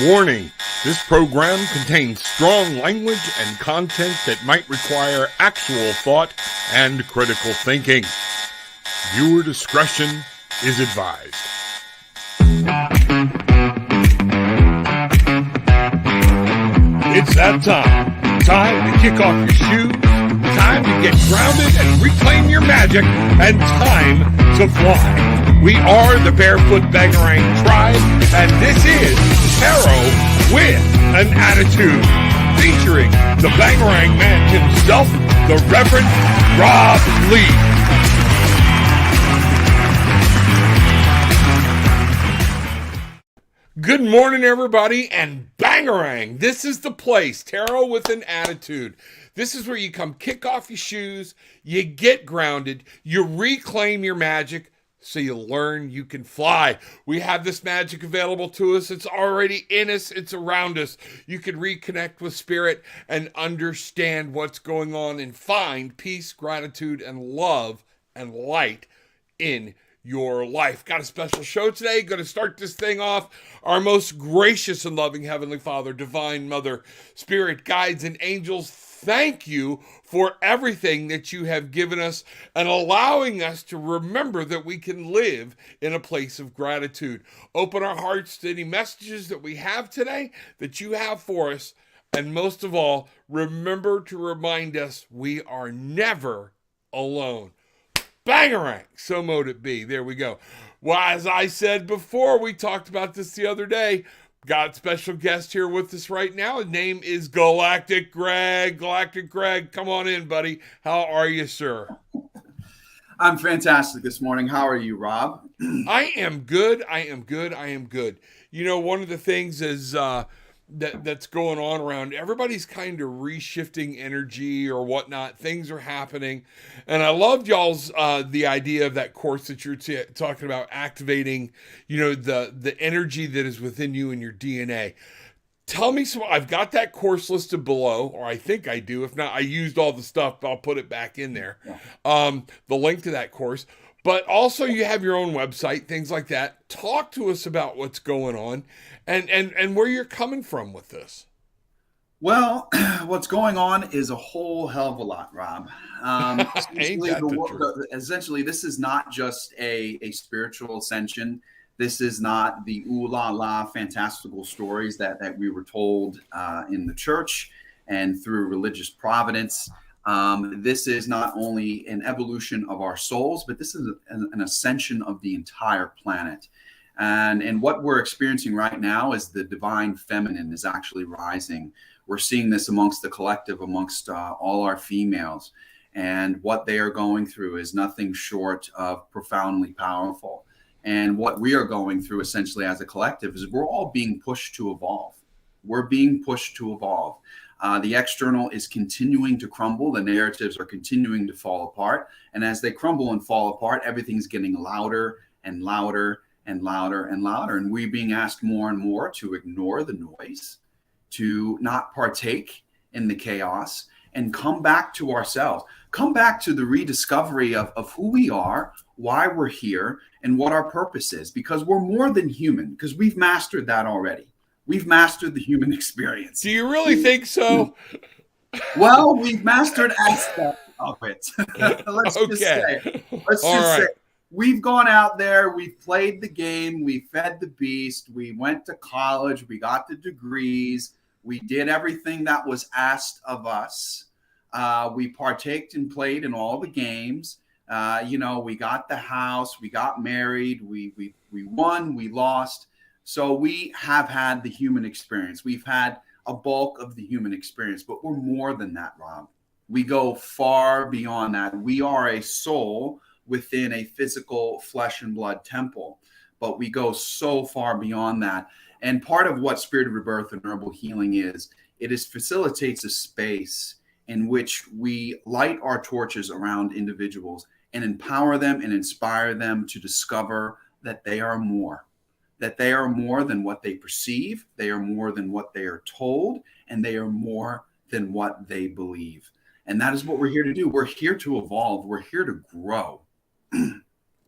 Warning, this program contains strong language and content that might require actual thought and critical thinking. Viewer discretion is advised. It's that time. Time to kick off your shoes, time to get grounded and reclaim your magic, and time to fly. We are the Barefoot Bangarang Tribe, and this is Tarot with an Attitude, featuring the Bangarang man himself, the Reverend Rob Lee. Good morning, everybody, and Bangarang. This is the place, Tarot with an Attitude. This is where you come kick off your shoes, you get grounded, you reclaim your magic, so you learn you can fly. We have this magic available to us. It's already in us. It's around us. You can reconnect with spirit and understand what's going on and find peace, gratitude, and love and light in your life. Got a special show today. Going to start this thing off. Our most gracious and loving Heavenly Father, Divine Mother, Spirit, Guides, and Angels, thank you for everything that you have given us and allowing us to remember that we can live in a place of gratitude. Open our hearts to any messages that we have today, that you have for us. And most of all, remember to remind us we are never alone. Bangarang, so mote it be. There we go. Well, as I said before, we talked about this the other day. Got a special guest here with us right now. His name is Galactic Greg. Galactic Greg, come on in, buddy. How are you, sir? I'm fantastic this morning. How are you, Rob? I am good. You know, one of the things is that's going on around, everybody's kind of reshifting energy or whatnot. Things are happening. And I loved y'all's, the idea of that course that you're talking about, activating, you know, the energy that is within you and your DNA. Tell me some, I've got that course listed below, or I think I do. If not, I used all the stuff, but I'll put it back in there. The link to that course. But also you have your own website, things like that. Talk to us about what's going on and where you're coming from with this. Well, what's going on is a whole hell of a lot, Rob. Essentially, this is not just a spiritual ascension. This is not the ooh la la fantastical stories that we were told in the church and through religious providence. This is not only an evolution of our souls, but this is an ascension of the entire planet. And what we're experiencing right now is the divine feminine is actually rising. We're seeing this amongst the collective, amongst all our females. And what they are going through is nothing short of profoundly powerful. And what we are going through essentially as a collective is we're all being pushed to evolve. We're being pushed to evolve. The external is continuing to crumble. The narratives are continuing to fall apart. And as they crumble and fall apart, everything's getting louder and louder and louder and louder. And we're being asked more and more to ignore the noise, to not partake in the chaos, and come back to ourselves. Come back to the rediscovery of who we are, why we're here, and what our purpose is. Because we're more than human, because we've mastered that already. We've mastered the human experience. Do you really think so? Well, we've mastered aspects of it. Let's just say, we've gone out there, we've played the game, we fed the beast, we went to college, we got the degrees, we did everything that was asked of us. We partaked and played in all the games. We got the house, we got married, we won, we lost. So we have had the human experience. We've had a bulk of the human experience, but we're more than that, Rob. We go far beyond that. We are a soul within a physical flesh and blood temple, but we go so far beyond that. And part of what Spirit of Rebirth and Herbal Healing is, facilitates a space in which we light our torches around individuals and empower them and inspire them to discover that they are more. That they are more than what they perceive, they are more than what they are told, and they are more than what they believe. And that is what we're here to do. We're here to evolve. We're here to grow.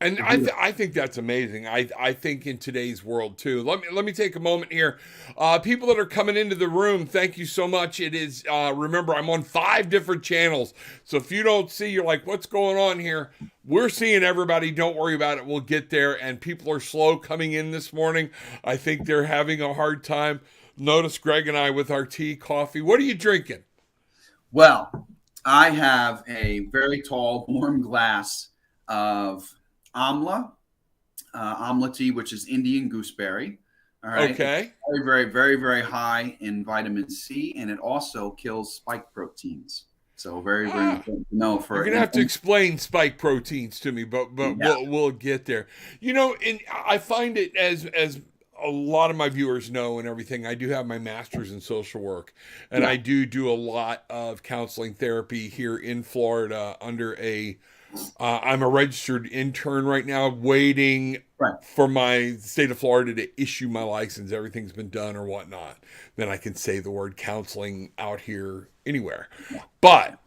And I think that's amazing. I think in today's world too. Let me take a moment here. People that are coming into the room, thank you so much. It is remember I'm on 5 different channels, so if you don't see, you're like, what's going on here? We're seeing everybody. Don't worry about it. We'll get there. And people are slow coming in this morning. I think they're having a hard time. Notice Greg and I with our tea, coffee. What are you drinking? Well, I have a very tall, warm glass of amla tea, which is Indian gooseberry. All right. Okay. It's very, very, very, very high in vitamin C, and it also kills spike proteins. So very, very important to know. You're gonna have to explain spike proteins to me, but Yeah. we'll get there. And I find it as a lot of my viewers know and everything. I do have my master's in social work, and I do a lot of counseling therapy here in Florida under I'm a registered intern right now, waiting for my state of Florida to issue my license. Everything's been done or whatnot. Then I can say the word counseling out here anywhere. But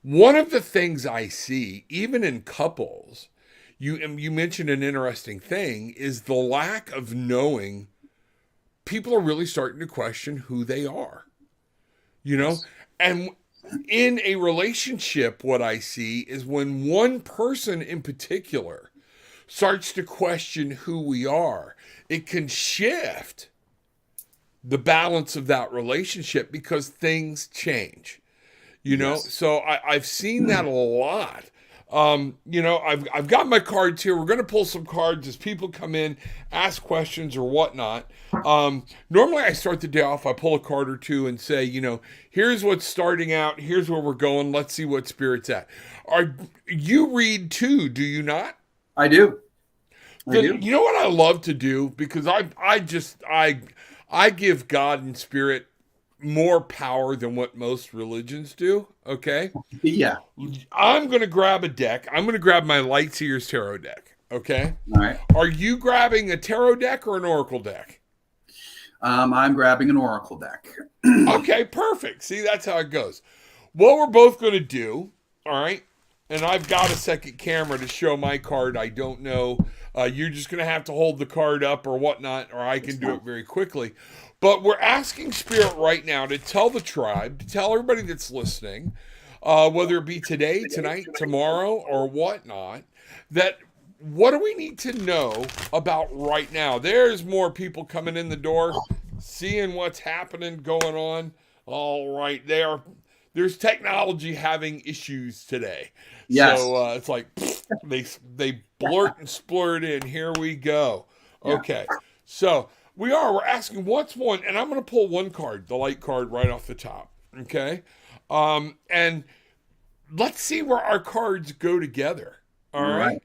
one of the things I see, even in couples, you mentioned an interesting thing, is the lack of knowing. People are really starting to question who they are, and in a relationship, what I see is when one person in particular starts to question who we are, it can shift the balance of that relationship because things change, So I've seen that a lot. I've got my cards here. We're going to pull some cards as people come in, ask questions or whatnot. Normally I start the day off, I pull a card or two and say, here's what's starting out. Here's where we're going. Let's see what Spirit's at. You read too, do you not? I do. You know what I love to do? Because I give God and Spirit more power than what most religions do. Okay. Yeah. I'm going to grab a deck. I'm going to grab my Light Seers Tarot deck. Okay. All right. Are you grabbing a tarot deck or an oracle deck? I'm grabbing an oracle deck. Okay, perfect. See, that's how it goes. What we're both going to do, all right, and I've got a second camera to show my card. I don't know. You're just going to have to hold the card up or whatnot, or I can do it very quickly. But we're asking Spirit right now to tell the tribe, to tell everybody that's listening, whether it be today, tonight, tomorrow, or whatnot, that what do we need to know about right now? There's more people coming in the door, seeing what's happening, going on. All right, there's technology having issues today. Yes. So it's like they blurt and splurt in. Here we go. Okay, so we're asking what's one, and I'm going to pull one card, the light card right off the top. Okay, and let's see where our cards go together. All right.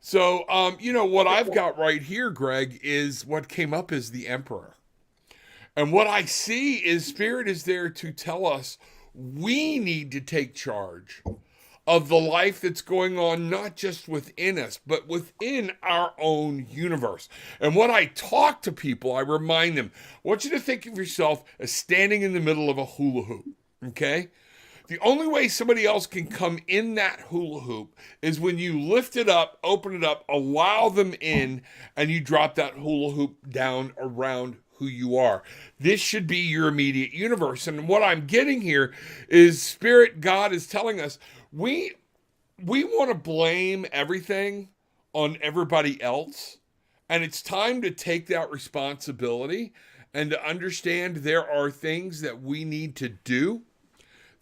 So, what I've got right here, Greg, is what came up as the Emperor. And what I see is Spirit is there to tell us we need to take charge of the life that's going on, not just within us, but within our own universe. And when I talk to people, I remind them, I want you to think of yourself as standing in the middle of a hula hoop, okay? The only way somebody else can come in that hula hoop is when you lift it up, open it up, allow them in, and you drop that hula hoop down around who you are. This should be your immediate universe. And what I'm getting here is Spirit, God is telling us we want to blame everything on everybody else. And it's time to take that responsibility and to understand there are things that we need to do,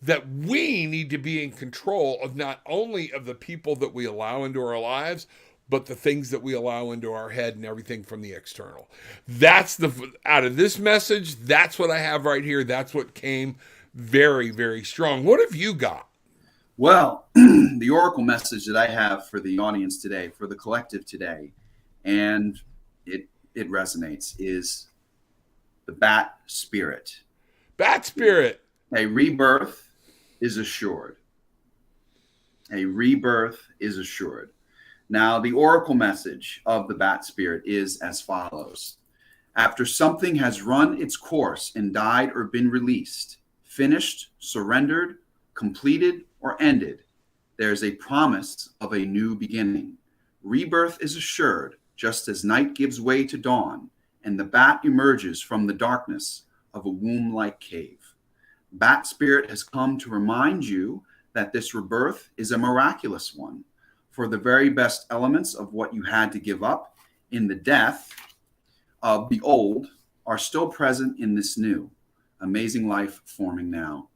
that we need to be in control of, not only of the people that we allow into our lives, but the things that we allow into our head and everything from the external. That's out of this message, that's what I have right here. That's what came very, very strong. What have you got? Well, the oracle message that I have for the audience today, for the collective today, and it resonates, is the Bat Spirit. Bat Spirit. A rebirth is assured. A rebirth is assured. Now, the oracle message of the Bat Spirit is as follows. After something has run its course and died or been released, finished, surrendered, completed, or ended, there is a promise of a new beginning. Rebirth is assured, just as night gives way to dawn, and the bat emerges from the darkness of a womb-like cave. Bat Spirit has come to remind you that this rebirth is a miraculous one, for the very best elements of what you had to give up in the death of the old are still present in this new, amazing life forming now.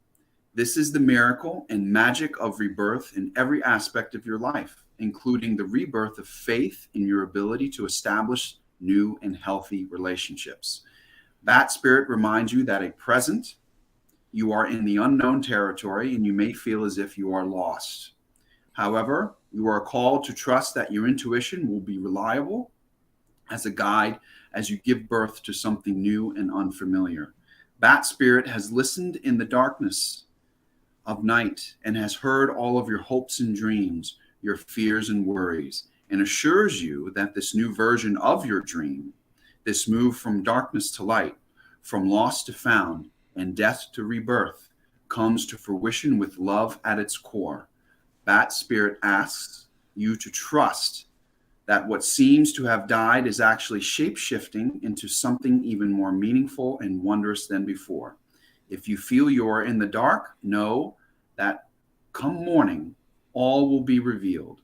This is the miracle and magic of rebirth in every aspect of your life, including the rebirth of faith in your ability to establish new and healthy relationships. Bat Spirit reminds you that at present, you are in the unknown territory and you may feel as if you are lost. However, you are called to trust that your intuition will be reliable as a guide as you give birth to something new and unfamiliar. Bat Spirit has listened in the darkness of night and has heard all of your hopes and dreams, your fears and worries, and assures you that this new version of your dream, this move from darkness to light, from lost to found, and death to rebirth, comes to fruition with love at its core. Bat Spirit asks you to trust that what seems to have died is actually shape-shifting into something even more meaningful and wondrous than before. If you feel you are in the dark, know that come morning, all will be revealed,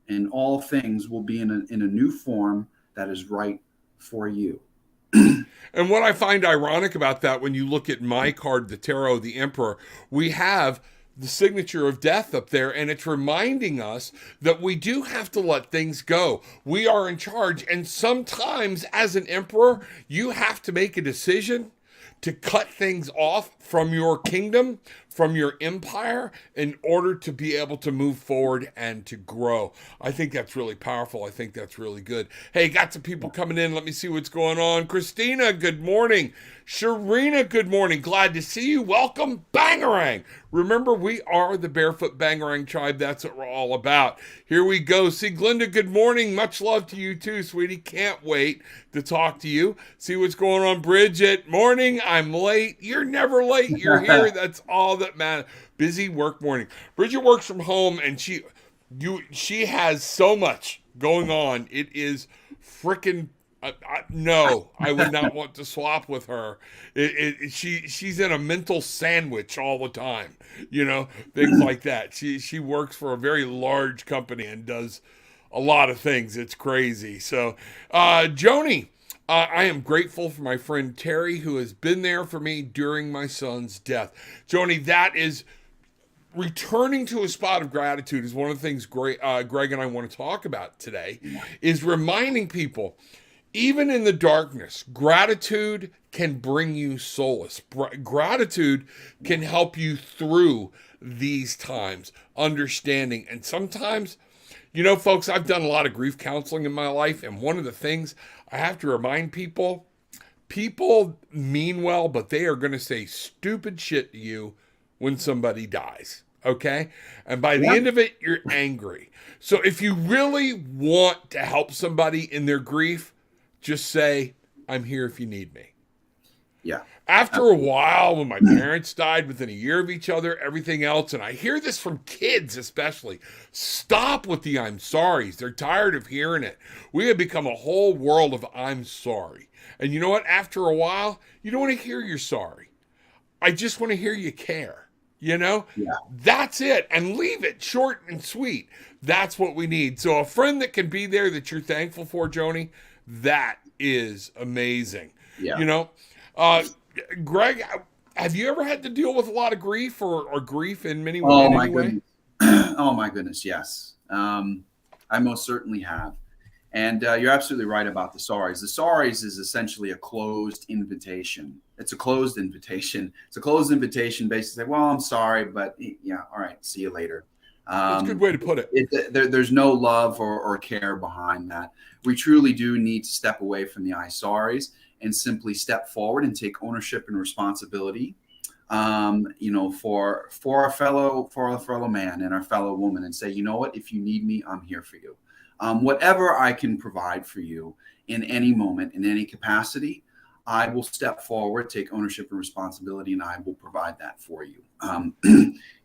and all things will be in a new form that is right for you. And what I find ironic about that, when you look at my card, the Tarot, the Emperor, we have the signature of death up there, and it's reminding us that we do have to let things go. We are in charge, and sometimes as an emperor, you have to make a decision to cut things off from your kingdom, from your empire, in order to be able to move forward and to grow. I think that's really powerful. I think that's really good. Hey, got some people coming in. Let me see what's going on. Christina, good morning. Sharina, good morning. Glad to see you. Welcome, Bangarang. Remember, we are the Barefoot Bangarang tribe. That's what we're all about. Here we go. See, Glinda, good morning. Much love to you too, sweetie. Can't wait to talk to you. See what's going on. Bridget, morning. I'm late. You're never late. You're here. That's all that matters. Busy work morning. Bridget works from home, and she has so much going on. It is freaking no, I would not want to swap with her. She's in a mental sandwich all the time, things like that. She works for a very large company and does a lot of things. It's crazy. So, Joni, I am grateful for my friend Terry, who has been there for me during my son's death. Joni, that is returning to a spot of gratitude is one of the things Greg and I want to talk about today, is reminding people, even in the darkness, gratitude can bring you solace. Gratitude can help you through these times, understanding. And sometimes, folks, I've done a lot of grief counseling in my life, and one of the things I have to remind people mean well, but they are going to say stupid shit to you when somebody dies, okay? And by the end of it, you're angry. So if you really want to help somebody in their grief, just say, I'm here if you need me. Yeah. After a while, when my parents died within a year of each other, everything else, and I hear this from kids especially, stop with the I'm sorries. They're tired of hearing it. We have become a whole world of I'm sorry. And you know what? After a while, you don't want to hear you're sorry. I just want to hear you care. Yeah. That's it. And leave it short and sweet. That's what we need. So a friend that can be there that you're thankful for, Joni, that is amazing. Yeah. Greg, have you ever had to deal with a lot of grief or grief in many ways? Oh, my goodness. Oh, my goodness. Yes. I most certainly have. And you're absolutely right about the sorries. The sorries is essentially a closed invitation. It's a closed invitation. It's a closed invitation basically. Well, I'm sorry, but yeah, all right. See you later. That's a good way to put it. There's no love or care behind that. We truly do need to step away from the I sorries and simply step forward and take ownership and responsibility, for our fellow man and our fellow woman, and say, you know what, if you need me, I'm here for you. Whatever I can provide for you in any moment, in any capacity, I will step forward, take ownership and responsibility, and I will provide that for you.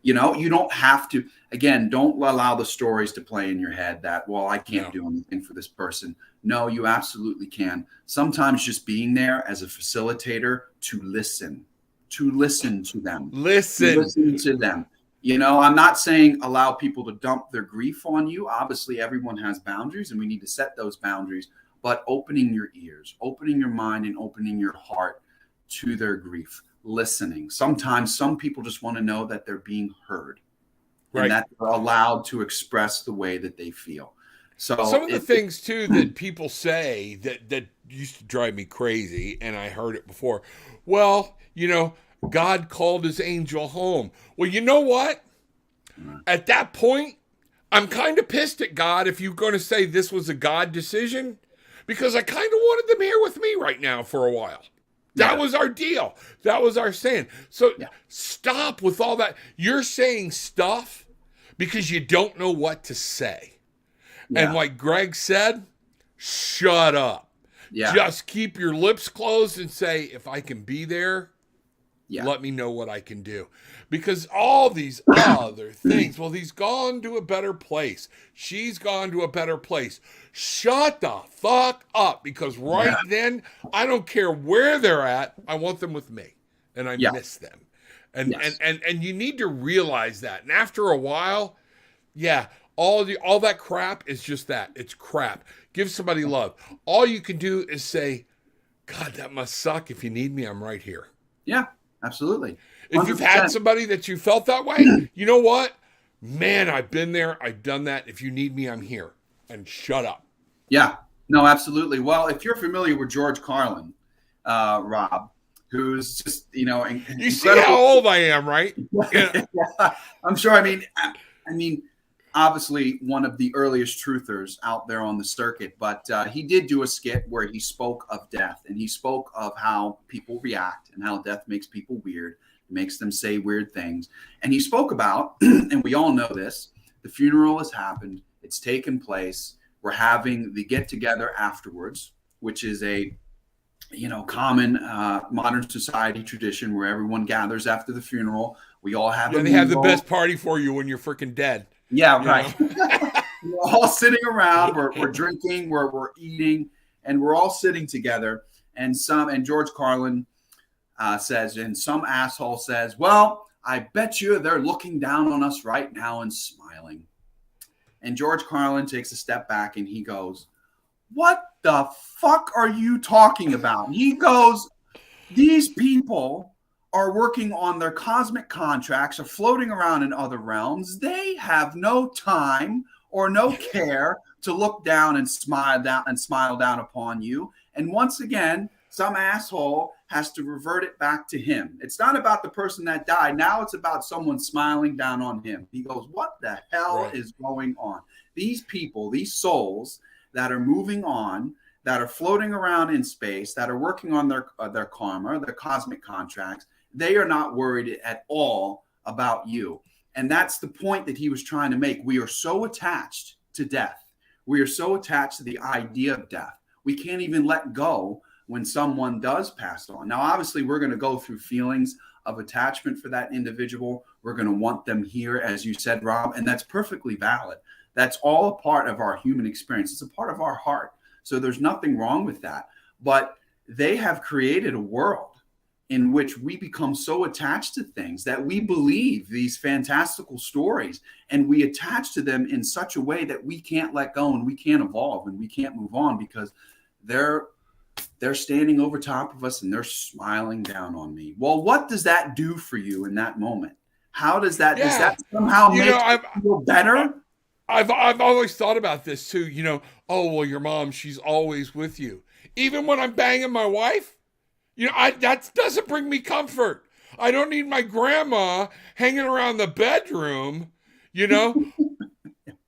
You know, you don't have to, again, don't allow the stories to play in your head that, well, I can't do anything for this person. No, you absolutely can. Sometimes just being there as a facilitator to listen to them. Listen to them. You know, I'm not saying allow people to dump their grief on you. Obviously, everyone has boundaries and we need to set those boundaries, but opening your ears, opening your mind, and opening your heart to their grief, listening. Sometimes some people just want to know that they're being heard, right, and that they're allowed to express the way that they feel. So some of the things too that people say that used to drive me crazy, and I heard it before. Well, you know, God called his angel home. Well, you know what? At that point, I'm kind of pissed at God if you're going to say this was a God decision, because I kind of wanted them here with me right now for a while. That was our deal. That was our saying. So stop with all that. You're saying stuff because you don't know what to say. And like Greg said, shut up. Just keep your lips closed and say, if I can be there, let me know what I can do. Because all these other things, well, he's gone to a better place. She's gone to a better place. Shut the fuck up. Because then, I don't care where they're at. I want them with me. And I miss them. And you need to realize that. And after a while, all that crap is just that. It's crap. Give somebody love. All you can do is say, God, that must suck. If you need me, I'm right here. Yeah, absolutely. 100%. If you've had somebody that you felt that way, you know what? Man, I've been there. I've done that. If you need me, I'm here. And shut up. Yeah, no, absolutely. Well, if you're familiar with George Carlin, Rob, who's just, you know, you see how old I am, right? Yeah. I'm sure. I mean, obviously one of the earliest truthers out there on the circuit, but he did do a skit where he spoke of death, and he spoke of how people react and how death makes people weird, makes them say weird things. And he spoke about, and we all know this, the funeral has happened. It's taken place. We're having the get together afterwards, which is a, you know, common modern society tradition where everyone gathers after the funeral. We all have they have the best party for you when you're freaking dead. Yeah, right. We're all sitting around, we're drinking, we're eating, and we're all sitting together. And George Carlin says, and some asshole says, well, I bet you they're looking down on us right now and smiling. And George Carlin takes a step back and he goes, what the fuck are you talking about? He goes, these people are working on their cosmic contracts, are floating around in other realms. They have no time or no care to look down and smile down upon you. And once again, some asshole has to revert it back to him. It's not about the person that died. Now it's about someone smiling down on him. He goes, what the hell is going on? These people, these souls that are moving on, that are floating around in space, that are working on their karma, their cosmic contracts, they are not worried at all about you. And that's the point that he was trying to make. We are so attached to death. We are so attached to the idea of death. We can't even let go when someone does pass on. Now, obviously, we're going to go through feelings of attachment for that individual. We're going to want them here, as you said, Rob, and that's perfectly valid. That's all a part of our human experience. It's a part of our heart. So there's nothing wrong with that. But they have created a world in which we become so attached to things that we believe these fantastical stories, and we attach to them in such a way that we can't let go and we can't evolve and we can't move on because they're standing over top of us and they're smiling down on me. Well, what does that do for you in that moment? How does that, does that somehow make you feel better? I've always thought about this too, you know, oh, well, your mom, she's always with you. Even when I'm banging my wife, you know, that doesn't bring me comfort. I don't need my grandma hanging around the bedroom, you know,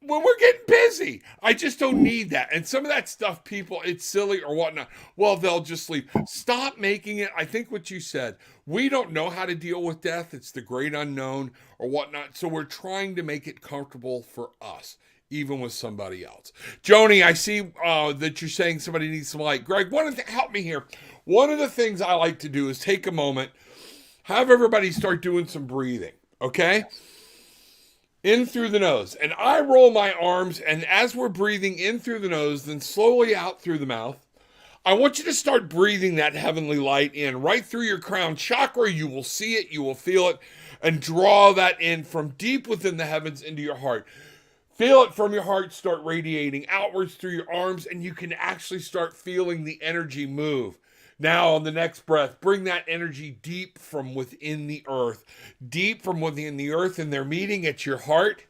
when we're getting busy. I just don't need that. And some of that stuff, people, it's silly or whatnot. Well, they'll just leave. Stop making it. I think what you said, we don't know how to deal with death. It's the great unknown or whatnot. So we're trying to make it comfortable for us. even with somebody else. Joni, I see that you're saying somebody needs some light. Greg, help me here. One of the things I like to do is take a moment, have everybody start doing some breathing, okay? In through the nose. And I roll my arms, and as we're breathing in through the nose, then slowly out through the mouth, I want you to start breathing that heavenly light in right through your crown chakra. You will see it, you will feel it, and draw that in from deep within the heavens into your heart. Feel it from your heart start radiating outwards through your arms, and you can actually start feeling the energy move. Now, on the next breath, bring that energy deep from within the earth. Deep from within the earth, and they're meeting at your heart.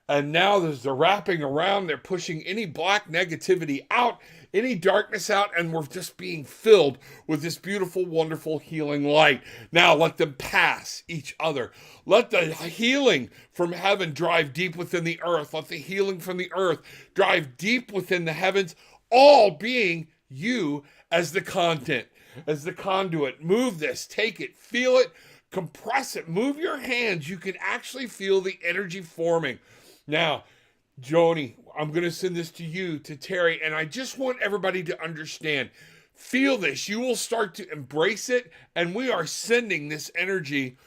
And now they're wrapping around. They're pushing any black negativity out, any darkness out, and we're just being filled with this beautiful, wonderful healing light. Now let them pass each other. Let the healing from heaven drive deep within the earth. Let the healing from the earth drive deep within the heavens, all being you as the content, as the conduit. Move this, take it, feel it, compress it, move your hands. You can actually feel the energy forming. Now, Joni, I'm going to send this to you, to Terry, and I just want everybody to understand. Feel this. You will start to embrace it, and we are sending this energy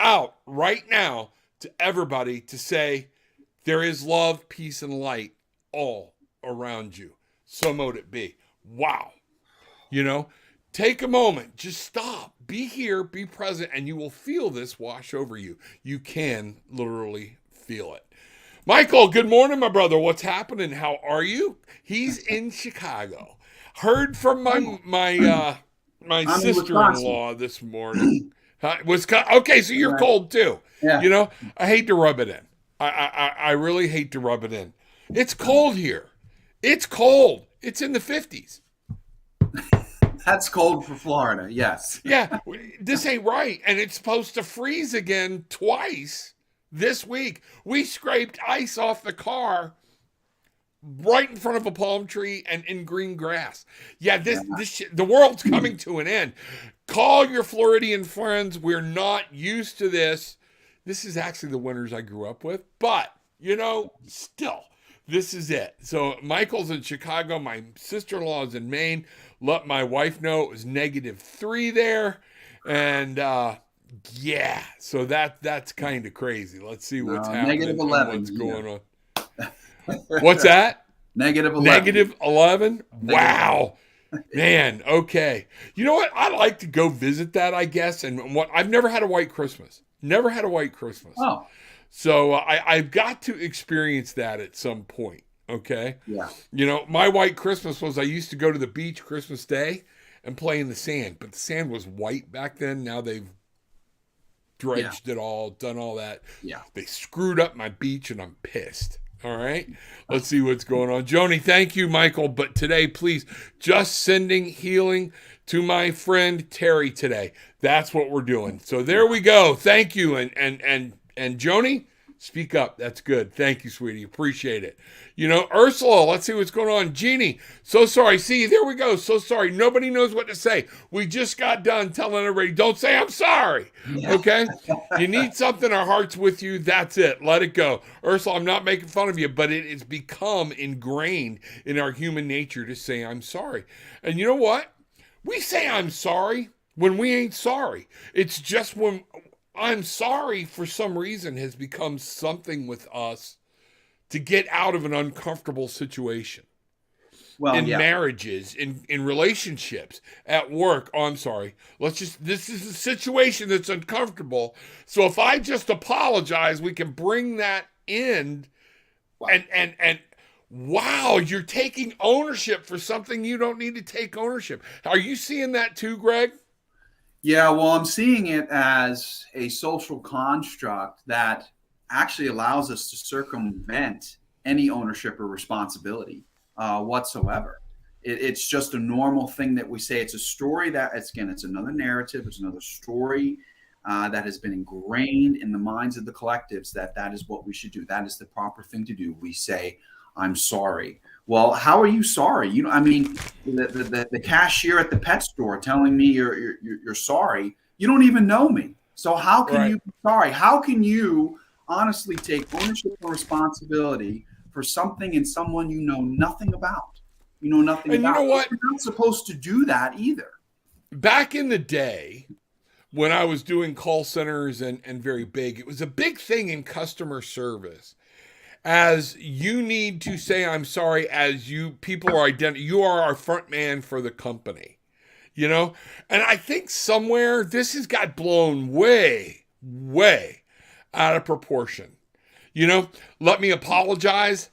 out right now to everybody to say there is love, peace, and light all around you. So mote it be. Wow. You know, take a moment. Just stop. Be here. Be present. And you will feel this wash over you. You can literally feel it. Michael, good morning, my brother. What's happening? How are you? He's in Chicago. Heard from my sister-in-law this morning. Okay, so you're cold too. Yeah. You know, I hate to rub it in. I really hate to rub it in. It's cold here. It's cold. It's in the 50s. That's cold for Florida, yes. Yeah, this ain't right. And it's supposed to freeze again twice this week. We scraped ice off the car right in front of a palm tree and in green grass. Yeah, the world's coming to an end. Call your Floridian friends. We're not used to this. This is actually the winters I grew up with. But, you know, still, this is it. So Michael's in Chicago. My sister-in-law is in Maine. Let my wife know it was -3 there. And, yeah, so that's kind of crazy. Let's see what's happening. -11. What's going on. What's that? -11. -11? Wow. Man, okay. You know what? I'd like to go visit that, I guess. And I've never had a white Christmas. Never had a white Christmas. Oh. So I've got to experience that at some point. Okay. Yeah. You know, my white Christmas was I used to go to the beach Christmas Day and play in the sand, but the sand was white back then. Now they've dredged it all, done all that. Yeah. They screwed up my beach and I'm pissed. All right. Let's see what's going on. Joni, thank you, Michael. But today, please, just sending healing to my friend Terry today. That's what we're doing. So there we go. Thank you. And Joni, speak up. That's good. Thank you, sweetie. Appreciate it. You know, Ursula, let's see what's going on. Jeannie, so sorry. See, there we go. So sorry. Nobody knows what to say. We just got done telling everybody, don't say I'm sorry. Okay? You need something, our heart's with you. That's it. Let it go. Ursula, I'm not making fun of you, but it has become ingrained in our human nature to say I'm sorry. And you know what? We say I'm sorry when we ain't sorry. It's just when I'm sorry for some reason has become something with us to get out of an uncomfortable situation. Well, in marriages, in relationships, at work. Oh, I'm sorry. This is a situation that's uncomfortable. So if I just apologize, we can bring that in. Wow. And wow, you're taking ownership for something you don't need to take ownership. Are you seeing that too, Greg? Yeah, well, I'm seeing it as a social construct that actually allows us to circumvent any ownership or responsibility whatsoever. It's just a normal thing that we say. It's a story that, it's another narrative. It's another story that has been ingrained in the minds of the collectives that is what we should do. That is the proper thing to do. We say, I'm sorry. Well, how are you sorry? You know, I mean, the cashier at the pet store telling me you're sorry. You don't even know me. So how can you be sorry? How can you honestly take ownership and responsibility for something and someone you know nothing about. You know nothing And you know about. what? You're not supposed to do that either. Back in the day, when I was doing call centers and very big, it was a big thing in customer service. As you need to say I'm sorry, as you people are you are our front man for the company. You know? And I think somewhere this has got blown way, way out of proportion. You know, let me apologize.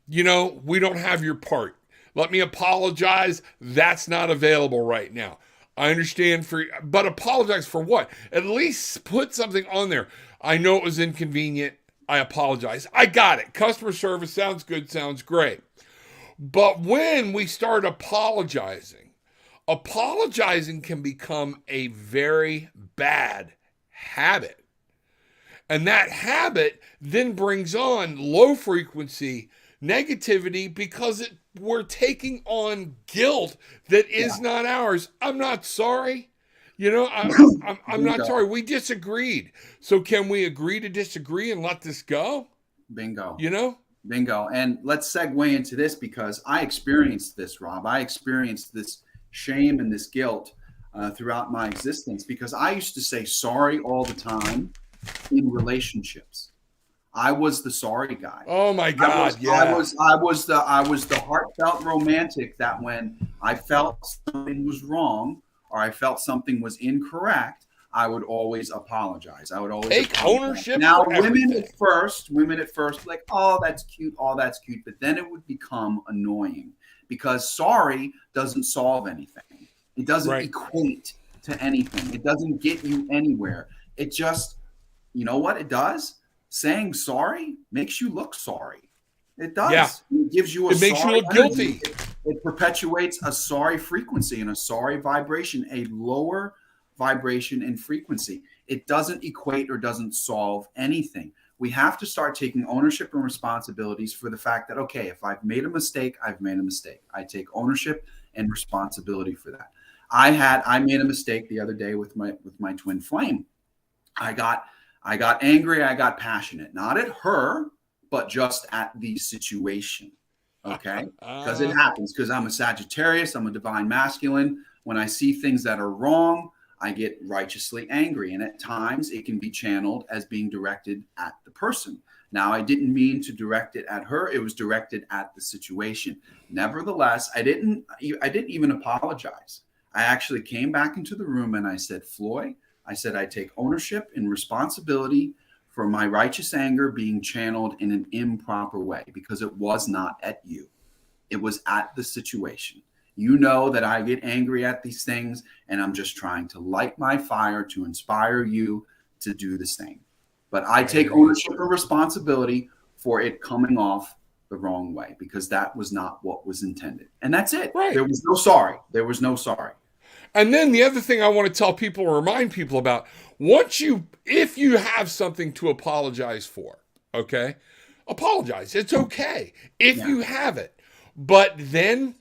You know, we don't have your part. Let me apologize. That's not available right now. I understand but apologize for what? At least put something on there. I know it was inconvenient. I apologize. I got it. Customer service sounds good, sounds great. But when we start apologizing can become a very bad habit. And that habit then brings on low frequency negativity because we're taking on guilt that is not ours. I'm not sorry. You know, I'm not sorry. We disagreed. So can we agree to disagree and let this go? Bingo. You know? Bingo. And let's segue into this because I experienced this, Rob. I experienced this shame and this guilt throughout my existence because I used to say sorry all the time in relationships. I was the sorry guy. Oh my God! I was the heartfelt romantic that when I felt something was wrong or I felt something was incorrect, I would always apologize. I would always take ownership. Now, for everything. women at first, like, oh, that's cute, but then it would become annoying because sorry doesn't solve anything. It doesn't equate to anything. It doesn't get you anywhere. It just, you know what it does? Saying sorry makes you look sorry. It does. Yeah. It gives you It makes you look guilty. It perpetuates a sorry frequency and a sorry vibration, a lower vibration and frequency. It doesn't equate or doesn't solve anything. We have to start taking ownership and responsibilities for the fact that, okay, if I've made a mistake, I've made a mistake. I take ownership and responsibility for that. I made a mistake the other day with my twin flame. I got angry. I got passionate, not at her, but just at the situation. Okay. Because it happens because I'm a Sagittarius. I'm a divine masculine. When I see things that are wrong, I get righteously angry. And at times it can be channeled as being directed at the person. Now, I didn't mean to direct it at her. It was directed at the situation. Nevertheless, I didn't even apologize. I actually came back into the room and I said, Floyd, I said, I take ownership and responsibility for my righteous anger being channeled in an improper way because it was not at you. It was at the situation. You know that I get angry at these things and I'm just trying to light my fire to inspire you to do the same. But I take ownership and responsibility for it coming off the wrong way because that was not what was intended. And that's it. Right. There was no sorry. There was no sorry. And then the other thing I want to tell people or remind people about, if you have something to apologize for, okay, apologize. It's okay if you have it. But then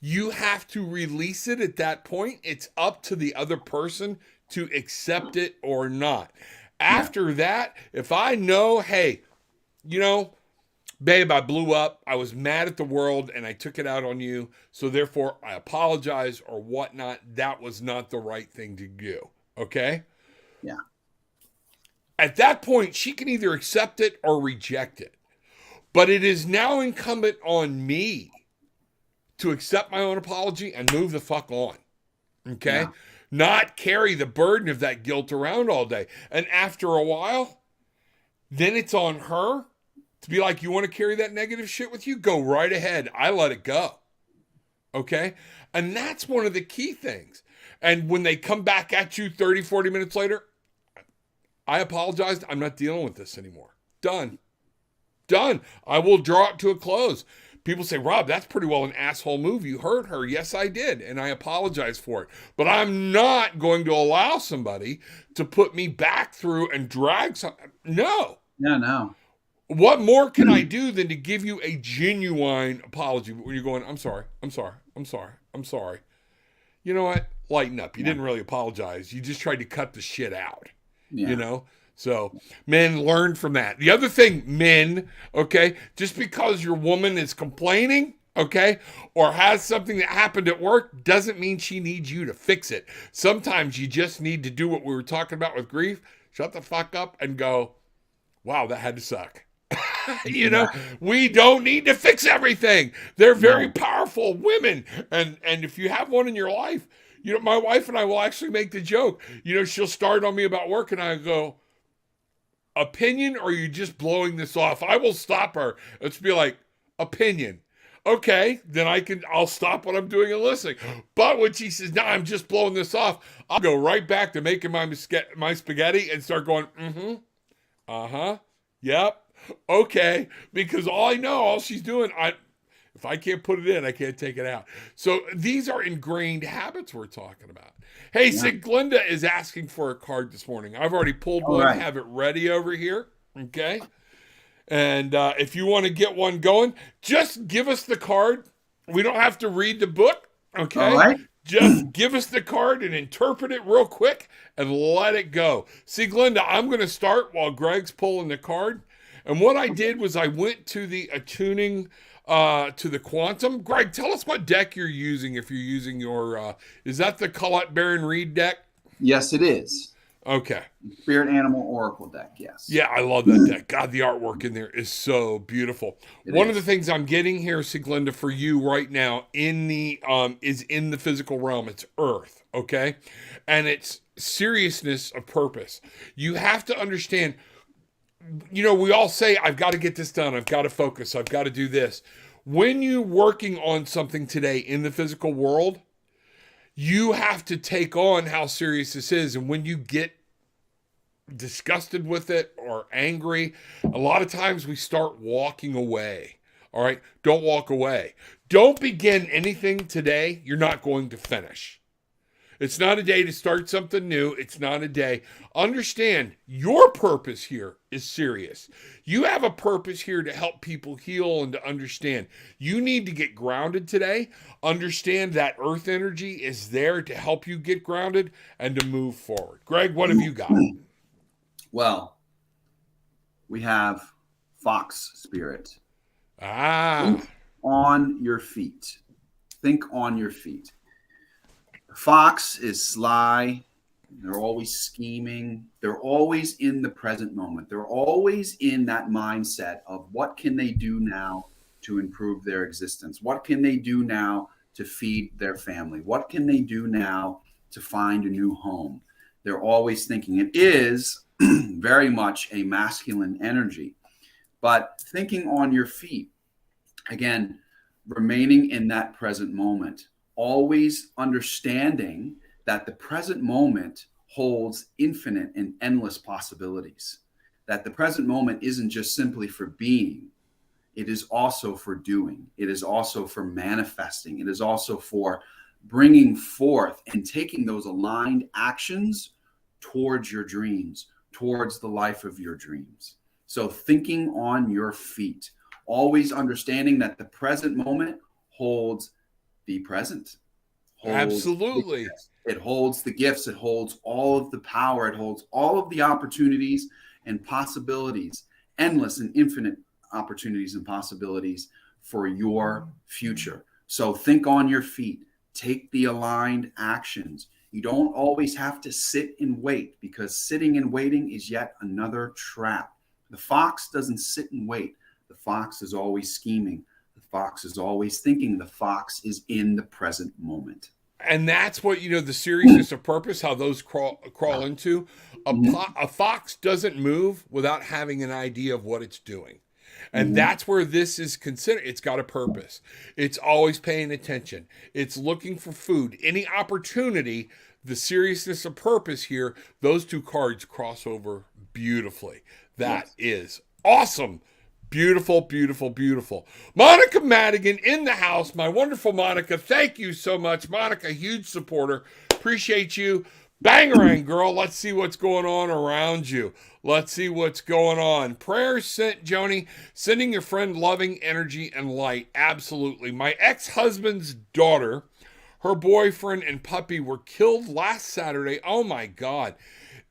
you have to release it at that point. It's up to the other person to accept it or not. After that, if I know, hey, you know, babe, I blew up. I was mad at the world and I took it out on you. So therefore I apologize or whatnot. That was not the right thing to do. Okay. Yeah. At that point, she can either accept it or reject it. But it is now incumbent on me to accept my own apology and move the fuck on. Okay. Yeah. Not carry the burden of that guilt around all day. And after a while, then it's on her to be like, you want to carry that negative shit with you? Go right ahead. I let it go. Okay? And that's one of the key things. And when they come back at you 30, 40 minutes later, I apologized. I'm not dealing with this anymore. Done. I will draw it to a close. People say, Rob, that's pretty well an asshole move. You hurt her. Yes, I did. And I apologize for it. But I'm not going to allow somebody to put me back through and drag something. No. Yeah, no. What more can I do than to give you a genuine apology when you're going, I'm sorry. You know what? Lighten up. You didn't really apologize. You just tried to cut the shit out. Yeah. You know? So men, learn from that. The other thing, men, okay, just because your woman is complaining, okay, or has something that happened at work doesn't mean she needs you to fix it. Sometimes you just need to do what we were talking about with grief. Shut the fuck up and go, wow, that had to suck. You know, we don't need to fix everything. They're very powerful women. And if you have one in your life, you know, my wife and I will actually make the joke. You know, she'll start on me about work and I go, opinion, or are you just blowing this off? I will stop her. Let's be like, opinion. Okay, then I'll stop what I'm doing and listening. But when she says, no, I'm just blowing this off, I'll go right back to making my spaghetti and start going, uh-huh, yep, okay. Because all she's doing, if I can't put it in, I can't take it out. So these are ingrained habits we're talking about. Hey, Siglinda is asking for a card this morning. I've already pulled one, have it ready over here. Okay. And if you want to get one going, just give us the card. We don't have to read the book. Okay. All right. Just give us the card and interpret it real quick and let it go. Siglinda, I'm going to start while Greg's pulling the card. And what I did was I went to the attuning to the quantum. Greg, tell us what deck you're using if you're using your, is that the Colette Baron Reed deck? Yes, it is. Okay. Spirit Animal Oracle deck, yes. Yeah, I love that deck. God, the artwork in there is so beautiful. One of the things I'm getting here, Siglinda, for you right now in the is in the physical realm. It's Earth, okay? And it's seriousness of purpose. You have to understand, you know, we all say, I've got to get this done. I've got to focus. I've got to do this. When you're working on something today in the physical world, you have to take on how serious this is. And when you get disgusted with it or angry, a lot of times we start walking away. All right. Don't walk away. Don't begin anything today you're not going to finish. It's not a day to start something new. It's not a day. Understand your purpose here is serious. You have a purpose here to help people heal and to understand. You need to get grounded today. Understand that earth energy is there to help you get grounded and to move forward. Greg, what have you got? Well, we have Fox Spirit. Think on your feet. Think on your feet. Fox is sly. They're always scheming. They're always in the present moment. They're always in that mindset of what can they do now to improve their existence? What can they do now to feed their family? What can they do now to find a new home? They're always thinking. It is very much a masculine energy. But thinking on your feet, again, remaining in that present moment, always understanding that the present moment holds infinite and endless possibilities, that the present moment isn't just simply for being, it is also for doing, it is also for manifesting, it is also for bringing forth and taking those aligned actions towards your dreams, towards the life of your dreams. So thinking on your feet, always understanding that the present moment holds the present. Absolutely. It holds the gifts. It holds all of the power. It holds all of the opportunities and possibilities, endless and infinite opportunities and possibilities for your future. So think on your feet. Take the aligned actions. You don't always have to sit and wait, because sitting and waiting is yet another trap. The fox doesn't sit and wait. The fox is always scheming. The fox is always thinking. The fox is in the present moment. And that's what, you know, the seriousness of purpose, how those crawl into. A fox doesn't move without having an idea of what it's doing. And that's where this is considered. It's got a purpose. It's always paying attention. It's looking for food. Any opportunity, the seriousness of purpose here, those two cards cross over beautifully. That is awesome. Beautiful, beautiful, beautiful. Monica Madigan in the house. My wonderful Monica. Thank you so much. Monica, huge supporter. Appreciate you. Bangarang, girl. Let's see what's going on around you. Let's see what's going on. Prayers sent, Joni. Sending your friend loving energy and light. Absolutely. My ex-husband's daughter, her boyfriend and puppy were killed last Saturday. Oh, my God.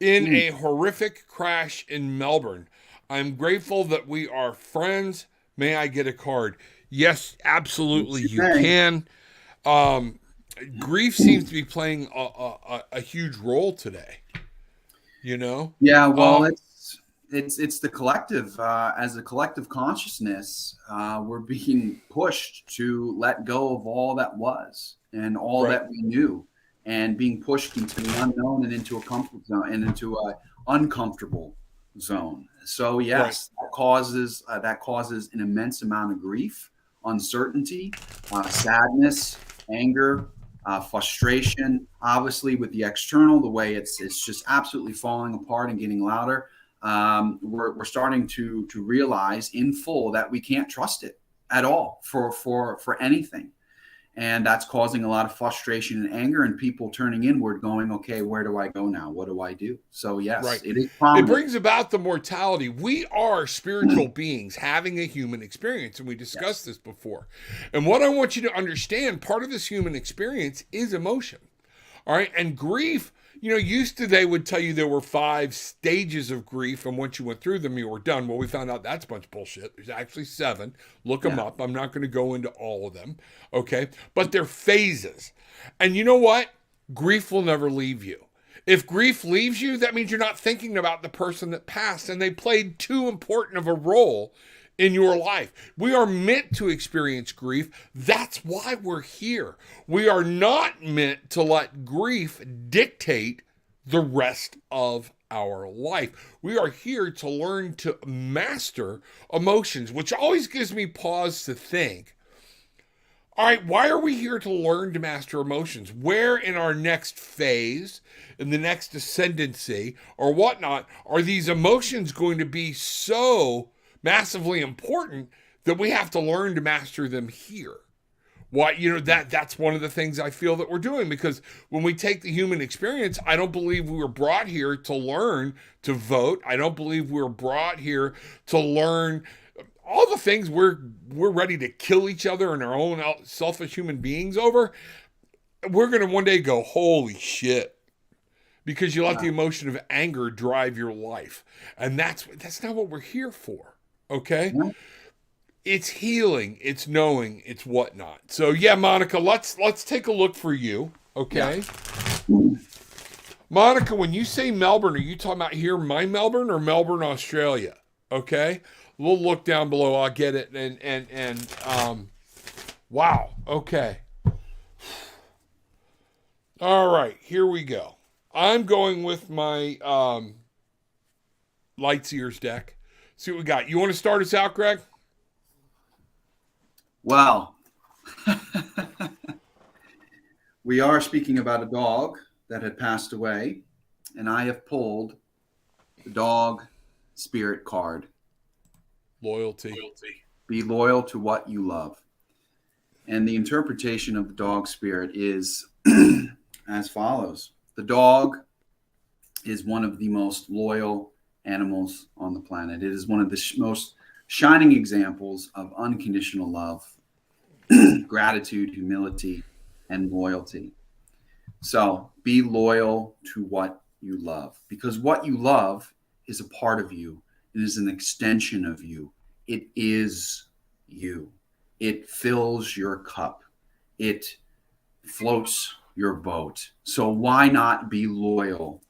in a horrific crash in Melbourne. I'm grateful that we are friends. May I get a card? Yes, absolutely, you can. Grief seems to be playing a huge role today. You know? Yeah, well, it's the collective. As a collective consciousness, we're being pushed to let go of all that was and all that we knew, and being pushed into the unknown and into a comfort zone and into a uncomfortable zone. So yes, that causes an immense amount of grief, uncertainty, sadness, anger, frustration. Obviously, with the external, the way it's just absolutely falling apart and getting louder. We're starting to realize in full that we can't trust it at all for anything. And that's causing a lot of frustration and anger, and people turning inward going, okay, where do I go now? What do I do? So yes, it is prominent. It brings about the mortality. We are spiritual beings having a human experience, and we discussed this before. And what I want you to understand, part of this human experience is emotion. All right. And grief, used to they would tell you there were 5 stages of grief, and once you went through them, you were done. Well, we found out that's a bunch of bullshit. There's actually 7. Look them up. I'm not going to go into all of them. Okay. But they're phases. And you know what? Grief will never leave you. If grief leaves you, that means you're not thinking about the person that passed, and they played too important of a role in your life. We are meant to experience grief. That's why we're here. We are not meant to let grief dictate the rest of our life. We are here to learn to master emotions, which always gives me pause to think, all right, why are we here to learn to master emotions? Where in our next phase, in the next ascendancy or whatnot, are these emotions going to be so massively important that we have to learn to master them here? Why, that's one of the things I feel that we're doing, because when we take the human experience, I don't believe we were brought here to learn to vote. I don't believe we were brought here to learn all the things we're ready to kill each other and our own selfish human beings over. We're going to one day go, holy shit, because you let the emotion of anger drive your life. And that's not what we're here for. Okay. Yeah. It's healing, it's knowing, it's whatnot. So yeah, Monica, let's take a look for you. Okay. Yeah. Monica, when you say Melbourne, are you talking about here, my Melbourne, or Melbourne, Australia? Okay. We'll look down below. I'll get it. And wow. Okay. All right, here we go. I'm going with my Lights Ears deck. See what we got. You want to start us out, Greg? Well, we are speaking about a dog that had passed away, and I have pulled the dog spirit card. Loyalty. Be loyal to what you love. And the interpretation of the dog spirit is as follows. The dog is one of the most loyal animals on the planet. It is one of the most shining examples of unconditional love, gratitude, humility, and loyalty. So be loyal to what you love, because what you love is a part of you. It is an extension of you. It is you. It fills your cup. It floats your boat. So why not be loyal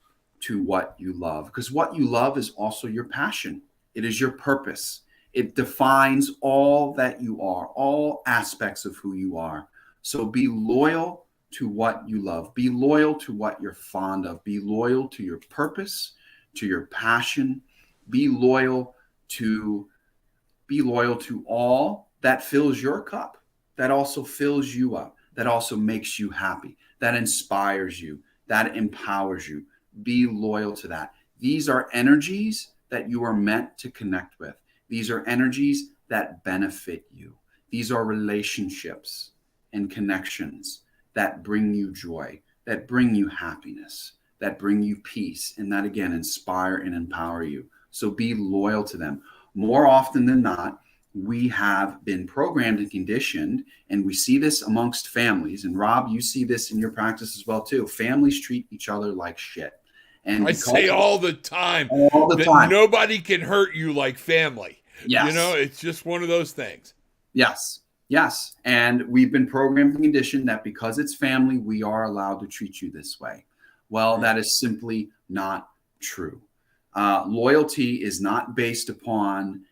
to what you love? Because what you love is also your passion. It is your purpose. It defines all that you are, all aspects of who you are. So be loyal to what you love. Be loyal to what you're fond of. Be loyal to your purpose, to your passion. Be loyal to all that fills your cup, that also fills you up, that also makes you happy, that inspires you, that empowers you. Be loyal to that. These are energies that you are meant to connect with. These are energies that benefit you. These are relationships and connections that bring you joy, that bring you happiness, that bring you peace, and that, again, inspire and empower you. So be loyal to them. More often than not, we have been programmed and conditioned, and we see this amongst families. And Rob, you see this in your practice as well, too. Families treat each other like shit. And I say all the time that time, nobody can hurt you like family. yes, You know, it's just one of those things. yes, yes. And we've been programmed and conditioned that because it's family, we are allowed to treat you this way. Well, that is simply not true. Loyalty is not based upon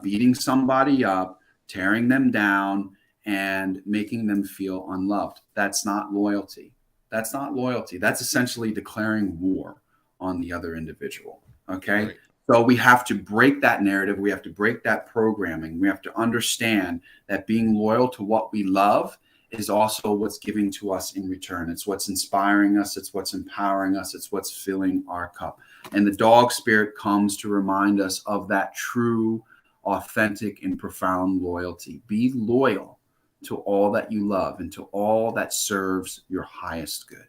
beating somebody up, tearing them down, and making them feel unloved. That's not loyalty. That's not loyalty. That's essentially declaring war on the other individual. Okay. Right. So we have to break that narrative. We have to break that programming. We have to understand that being loyal to what we love is also what's giving to us in return. It's what's inspiring us. It's what's empowering us. It's what's filling our cup. And the dog spirit comes to remind us of that true, authentic, and profound loyalty. Be loyal to all that you love and to all that serves your highest good.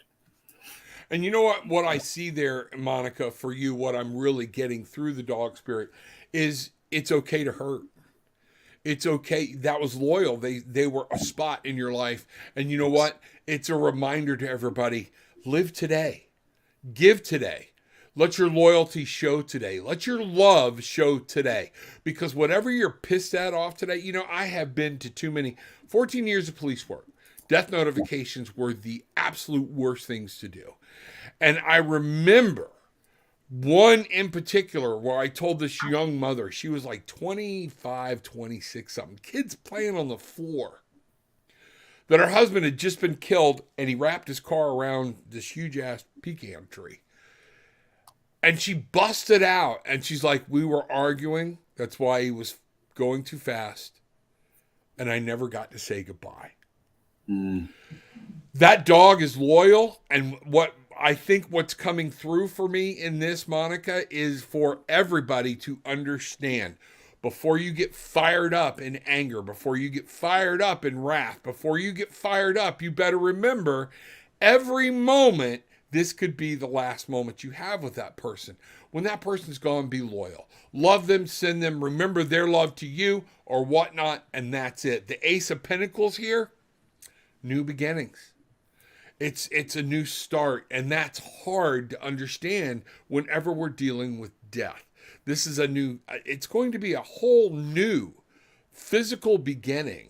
And you know what I see there, Monica, for you, what I'm really getting through the dog spirit is it's okay to hurt. It's okay. That was loyal. They were a spot in your life. And you know what? It's a reminder to everybody, live today. Give today. Let your loyalty show today. Let your love show today. Because whatever you're pissed at off today, you know, I have been to too many, 14 years of police work. Death notifications were the absolute worst things to do. And I remember one in particular where I told this young mother, she was like 25, 26 something, kids playing on the floor, that her husband had just been killed and he wrapped his car around this huge ass pecan tree. And she busted out and she's like, we were arguing. That's why he was going too fast. And I never got to say goodbye. Mm. That dog is loyal. And what I think what's coming through for me in this, Monica, is for everybody to understand before you get fired up in anger, before you get fired up in wrath, before you get fired up, you better remember every moment this could be the last moment you have with that person. When that person's gone, be loyal. Love them, send them, remember their love to you or whatnot, and that's it. The Ace of Pentacles here, new beginnings. It's a new start, and that's hard to understand whenever we're dealing with death. This is it's going to be a whole new physical beginning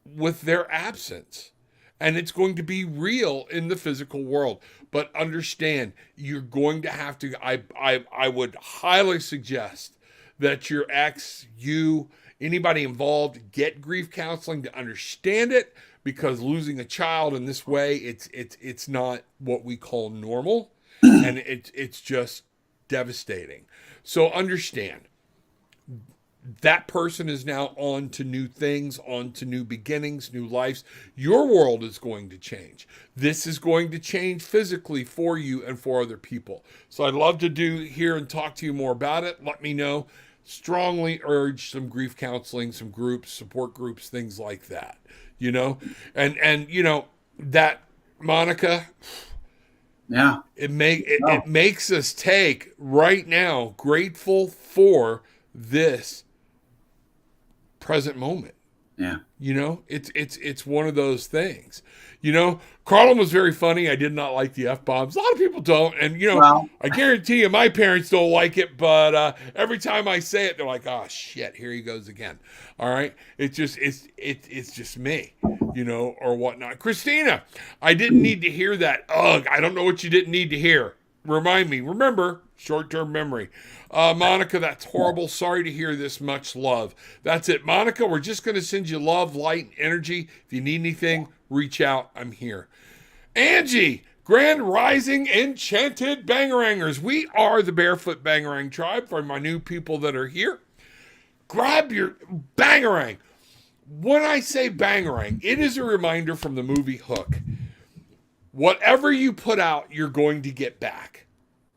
with their absence. And it's going to be real in the physical world. But understand, you're going to have to, I would highly suggest that your ex, you, anybody involved, get grief counseling to understand it, because losing a child in this way, it's not what we call normal, and it's just devastating. So understand, that person is now on to new things, on to new beginnings, new lives. Your world is going to change. This is going to change physically for you and for other people. So I'd love to hear and talk to you more about it. Let me know. Strongly urge some grief counseling, some groups, support groups, things like that. You know, and you know that, Monica. Yeah, it makes us take right now, grateful for this present moment. Yeah. You know, it's one of those things. You know, Carlin was very funny. I did not like the F-bombs. A lot of people don't. And, you know, Well, I guarantee you my parents don't like it. But every time I say it, they're like, oh, shit, here he goes again. All right. It's just me, you know, or whatnot. Christina, I didn't need to hear that. Ugh, I don't know what you didn't need to hear. Remind me. Remember, short-term memory. Monica, that's horrible. Sorry to hear this. Much love. That's it. Monica, we're just going to send you love, light, and energy. If you need anything, reach out. I'm here. Angie, Grand Rising Enchanted Bangarangers. We are the Barefoot Bangarang Tribe. For my new people that are here, grab your Bangarang. When I say Bangarang, it is a reminder from the movie Hook. Whatever you put out, you're going to get back.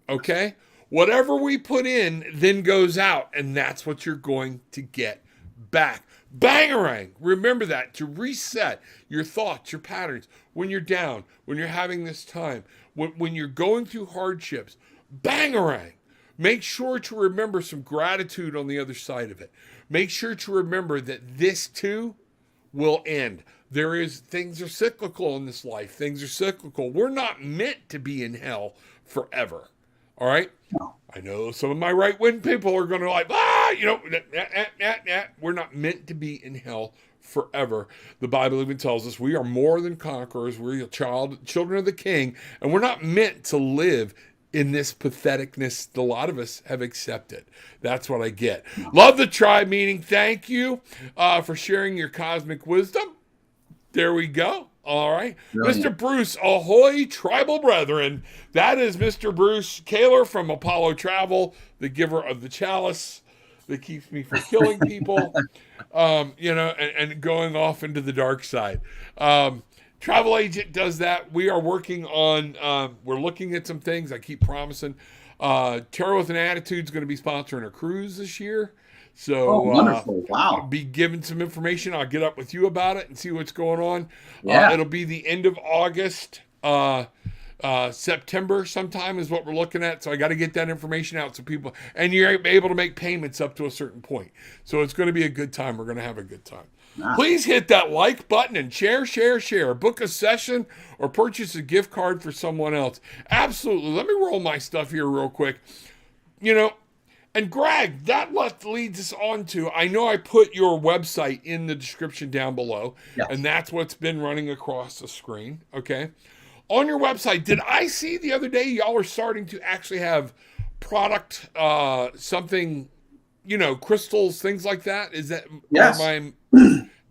Okay? Whatever we put in then goes out, and that's what you're going to get back. Bangarang. Remember that, to reset your thoughts, your patterns, when you're down, when you're having this time, when you're going through hardships. Bangarang. Make sure to remember some gratitude on the other side of it. Make sure to remember that this too will end. Things are cyclical in this life. Things are cyclical. We're not meant to be in hell forever. All right. No. I know some of my right wing people are going to we're not meant to be in hell forever. The Bible even tells us we are more than conquerors. We're children of the King, and we're not meant to live in this patheticness that a lot of us have accepted. That's what I get. Love the tribe meeting. Thank you for sharing your cosmic wisdom. There we go. All right. Brilliant. Mr. Bruce, ahoy, tribal brethren. That is Mr. Bruce Kaler from Apollo Travel, the giver of the chalice that keeps me from killing people, and going off into the dark side. Travel agent does that. We are working on, we're looking at some things. I keep promising. Tarot with an Attitude is going to be sponsoring a cruise this year. So, wonderful. Wow. Be given some information. I'll get up with you about it and see what's going on. Yeah. It'll be the end of August, September sometime is what we're looking at. So I got to get that information out so people, and you're able to make payments up to a certain point. So it's going to be a good time. We're going to have a good time. Nice. Please hit that like button and share. Book a session or purchase a gift card for someone else. Absolutely. Let me roll my stuff here real quick. And Greg, that leads us on to, I know I put your website in the description down below, Yes. and that's what's been running across the screen, okay? On your website, did I see the other day y'all are starting to actually have product, something, crystals, things like that? Is that, Yes.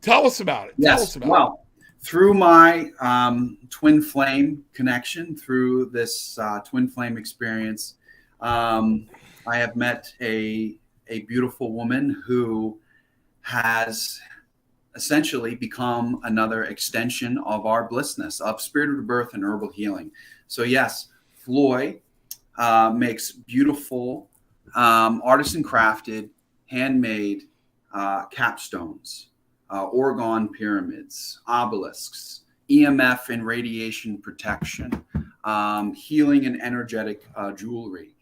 Tell us about it. Yes. Tell us about it. Through my twin flame connection, through this twin flame experience, I have met a beautiful woman who has essentially become another extension of our blissness, of Spirit of Rebirth and herbal healing. So yes, Floyd makes beautiful, artisan crafted, handmade capstones, orgone pyramids, obelisks, EMF and radiation protection, healing and energetic jewelry.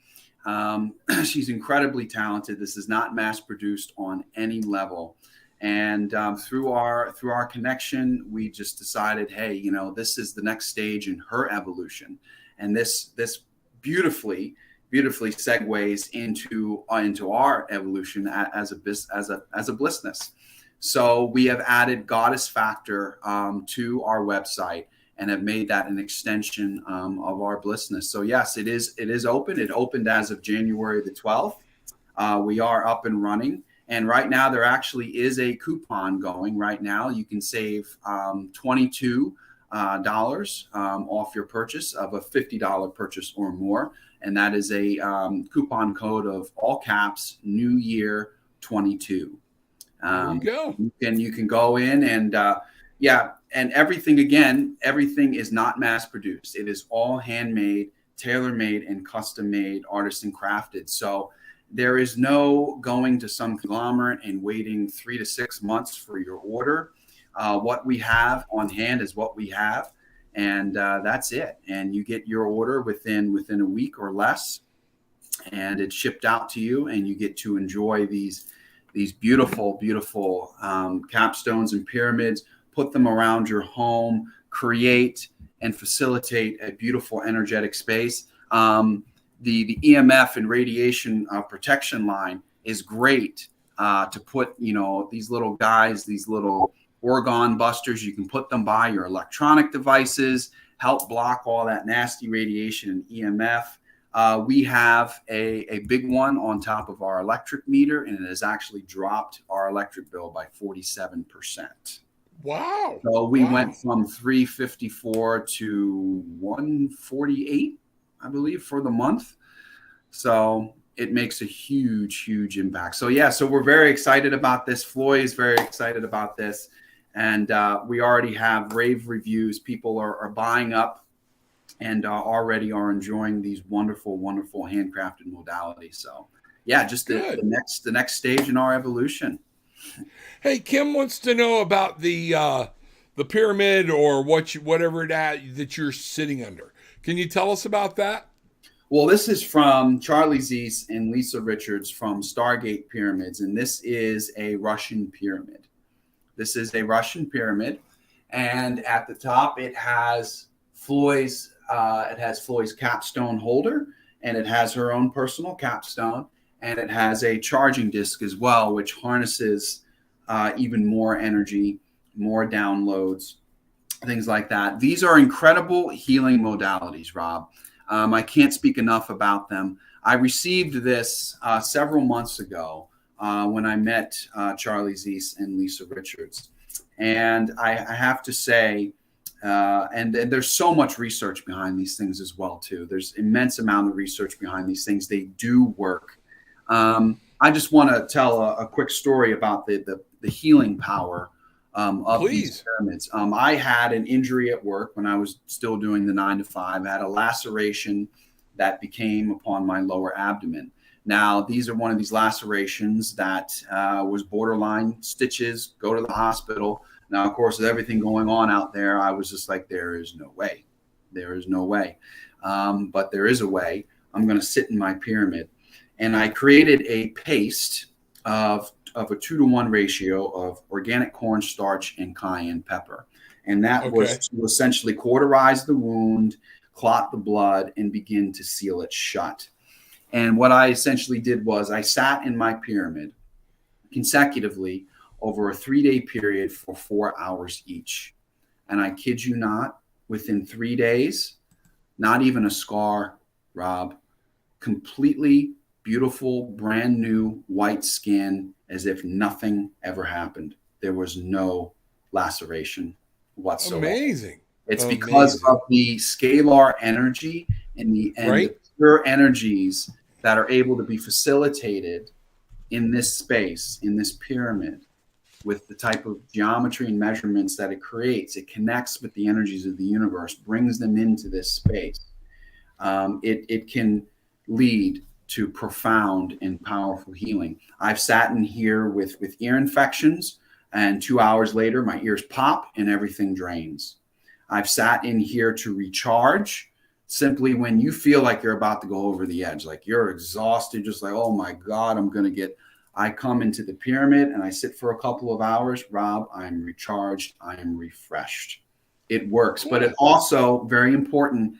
She's incredibly talented. This is not mass produced on any level. And through our connection, we just decided, hey, this is the next stage in her evolution. And this beautifully segues into our evolution as a blissness. So we have added goddess factor to our website and have made that an extension of our blissness. So yes, it is open. It opened as of January the 12th. We are up and running. And right now there actually is a coupon going right now. You can save $22 off your purchase of a $50 purchase or more. And that is a coupon code of all caps, New Year 22. There you go. You can go in and and everything is not mass produced. It is all handmade, tailor-made, and custom-made, artisan crafted. So there is no going to some conglomerate and waiting 3 to 6 months for your order. What we have on hand is what we have, and that's it. And you get your order within a week or less, and it's shipped out to you, and you get to enjoy these beautiful capstones and pyramids. Put them around your home, create and facilitate a beautiful energetic space. The EMF and radiation protection line is great to put, these little guys, these little orgone busters. You can put them by your electronic devices, help block all that nasty radiation and EMF. We have a big one on top of our electric meter, and it has actually dropped our electric bill by 47%. Wow. So we went from $354 to $148, I believe, for the month. So it makes a huge impact. So so we're very excited about this. Floyd is very excited about this. And we already have rave reviews. People are buying up and already are enjoying these wonderful handcrafted modalities. So just the next stage in our evolution. Hey, Kim wants to know about the pyramid or whatever that you're sitting under. Can you tell us about that? Well, this is from Charlie Zeiss and Lisa Richards from Stargate Pyramids, and this is a Russian pyramid. And at the top it has Floyd's it has Floyd's capstone holder, and it has her own personal capstone, and it has a charging disc as well, which harnesses even more energy, more downloads, things like that. These are incredible healing modalities, Rob. I can't speak enough about them. I received this several months ago when I met Charlie Zeiss and Lisa Richards. And I have to say, and there's so much research behind these things as well, too. There's immense amount of research behind these things. They do work. I just want to tell a quick story about the healing power of these pyramids. I had an injury at work when I was still doing the 9 to 5. I had a laceration that became upon my lower abdomen. Now, these are one of these lacerations that was borderline stitches, go to the hospital. Now, of course, with everything going on out there, I was just like, there is no way. There is no way. But there is a way. I'm going to sit in my pyramid. And I created a paste of a 2-to-1 ratio of organic cornstarch and cayenne pepper. And that was to essentially cauterize the wound, clot the blood, and begin to seal it shut. And what I essentially did was I sat in my pyramid consecutively over a 3-day period for 4 hours each. And I kid you not, within 3 days, not even a scar, Rob, completely beautiful, brand new white skin, as if nothing ever happened. There was no laceration whatsoever. Amazing. It's because of the scalar energy and the pure energies that are able to be facilitated in this space, in this pyramid, with the type of geometry and measurements that it creates. It connects with the energies of the universe, brings them into this space. It can lead to profound and powerful healing. I've sat in here with ear infections, and 2 hours later, my ears pop and everything drains. I've sat in here to recharge, simply when you feel like you're about to go over the edge, like you're exhausted, just like, oh my God, I come into the pyramid and I sit for a couple of hours. Rob, I'm recharged. I am refreshed. It works, but it also, very important,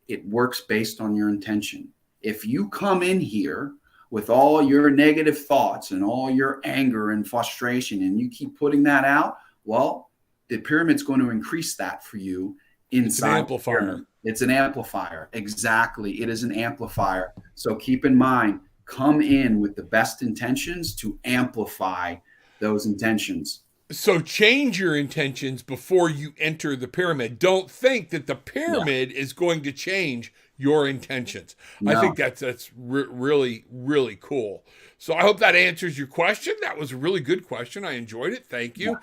it works based on your intention. If you come in here with all your negative thoughts and all your anger and frustration, and you keep putting that out, well, the pyramid's going to increase that for you inside. It's an amplifier. It's an amplifier. Exactly. It is an amplifier. So keep in mind, come in with the best intentions to amplify those intentions. So change your intentions before you enter the pyramid. Don't think that the pyramid is going to change your intentions. No. I think that's really, really cool. So I hope that answers your question. That was a really good question. I enjoyed it. Thank you.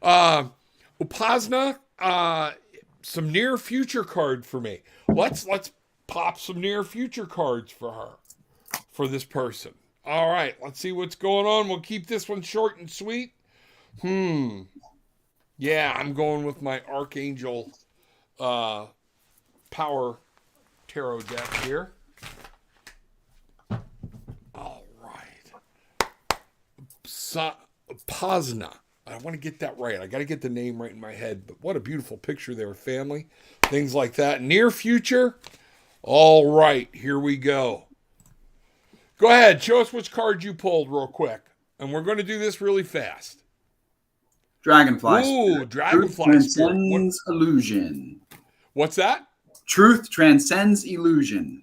Yeah. Upasna, some near future card for me. Let's pop some near future cards for her, for this person. All right, let's see what's going on. We'll keep this one short and sweet. Yeah, I'm going with my Archangel Power Tarot deck here. All right. Upasna. I want to get that right. I got to get the name right in my head. But what a beautiful picture there, family. Things like that. Near future. All right, here we go. Go ahead. Show us which card you pulled real quick. And we're going to do this really fast. Dragonfly. Ooh, Dragonfly. Truth transcends illusion. What's that? Truth transcends illusion.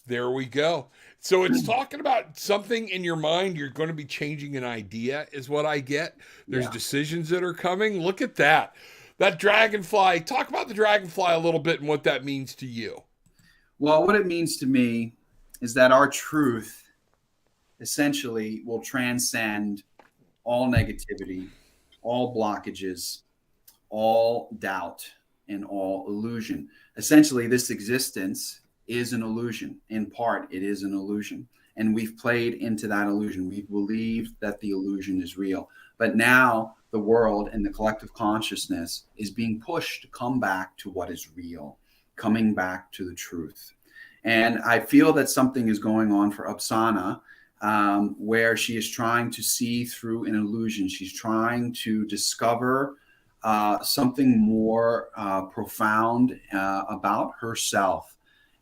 There we go. So it's talking about something in your mind. You're going to be changing an idea is what I get. There's decisions that are coming. Look at that. That dragonfly. Talk about the dragonfly a little bit and what that means to you. Well, what it means to me is that our truth essentially will transcend all negativity, all blockages, all doubt, and all illusion. Essentially, this existence is an illusion. In part, it is an illusion. And we've played into that illusion. We've believed that the illusion is real. But now the world and the collective consciousness is being pushed to come back to what is real, coming back to the truth. And I feel that something is going on for Upasna, where she is trying to see through an illusion. She's trying to discover something more profound about herself.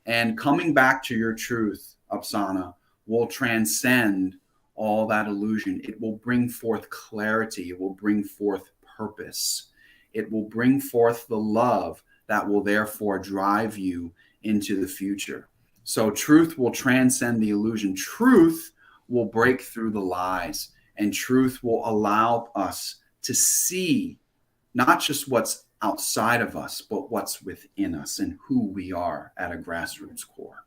And coming back to your truth, Apsana, will transcend all that illusion. It will bring forth clarity. It will bring forth purpose. It will bring forth the love that will therefore drive you into the future. So truth will transcend the illusion. Truth will break through the lies, and truth will allow us to see not just what's outside of us, but what's within us and who we are at a grassroots core.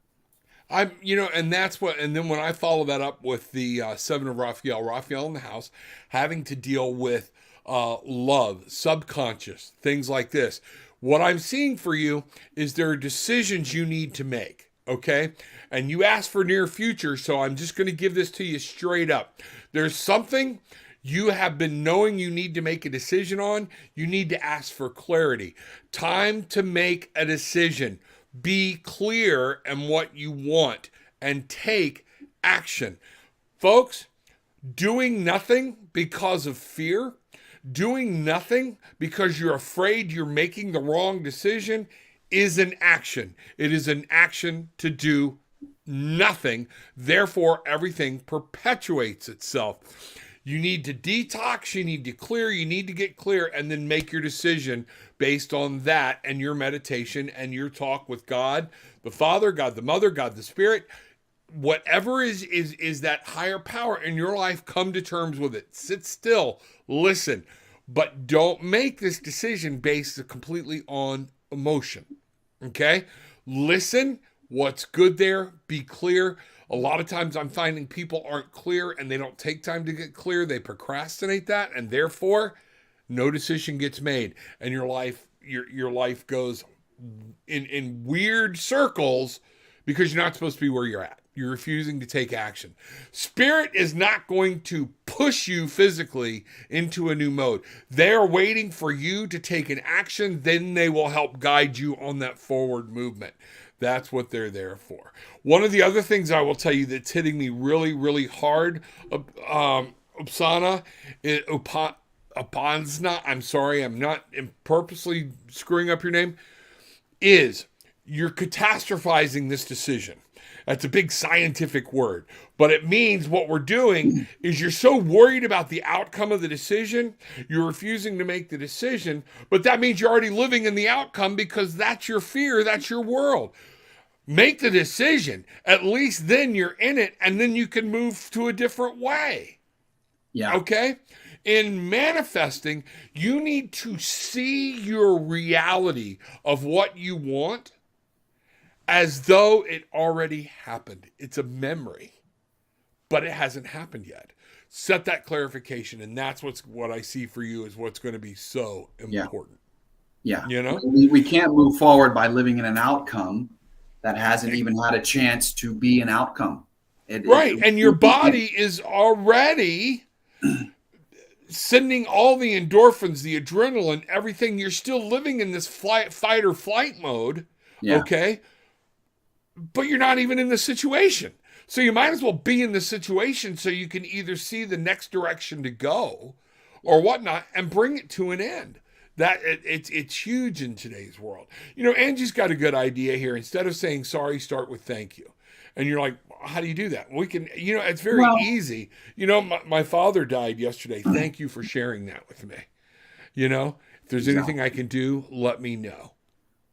And that's what, and then when I follow that up with the Seven of Raphael in the house, having to deal with love, subconscious, things like this. What I'm seeing for you is there are decisions you need to make, okay? And you asked for near future, so I'm just going to give this to you straight up. There's something you have been knowing you need to make a decision on. You need to ask for clarity. Time to make a decision. Be clear in what you want and take action. Folks, doing nothing because of fear, doing nothing because you're afraid you're making the wrong decision is an action. It is an action to do nothing. Therefore, everything perpetuates itself. You need to detox, you need to clear, you need to get clear, and then make your decision based on that and your meditation and your talk with God, the Father, God, the Mother, God, the Spirit. Whatever is that higher power in your life, come to terms with it. Sit still, listen, but don't make this decision based completely on emotion, okay? Listen, what's good there, be clear. A lot of times I'm finding people aren't clear and they don't take time to get clear. They procrastinate that, and therefore no decision gets made. And your life goes in weird circles because you're not supposed to be where you're at. You're refusing to take action. Spirit is not going to push you physically into a new mode. They're waiting for you to take an action. Then they will help guide you on that forward movement. That's what they're there for. One of the other things I will tell you that's hitting me really, really hard, Upsana, Upansna, I'm sorry, I'm not purposely screwing up your name, is you're catastrophizing this decision. That's a big scientific word, but it means what we're doing is you're so worried about the outcome of the decision, you're refusing to make the decision, but that means you're already living in the outcome because that's your fear, that's your world. Make the decision. At least then you're in it, and then you can move to a different way. Yeah. Okay? In manifesting, you need to see your reality of what you want as though it already happened. It's a memory, but it hasn't happened yet. Set that clarification, and that's what I see for you is what's going to be so important. Yeah. You know? We can't move forward by living in an outcome that hasn't even had a chance to be an outcome. And your body is already sending all the endorphins, the adrenaline, everything. You're still living in this fight or flight mode, okay? But you're not even in the situation. So you might as well be in the situation so you can either see the next direction to go or whatnot and bring it to an end. That it's huge in today's world. You know, Angie's got a good idea here. Instead of saying sorry, start with thank you. And you're like, how do you do that? We can, it's very easy. You know, my father died yesterday. Thank you for sharing that with me. You know, if there's anything I can do, let me know.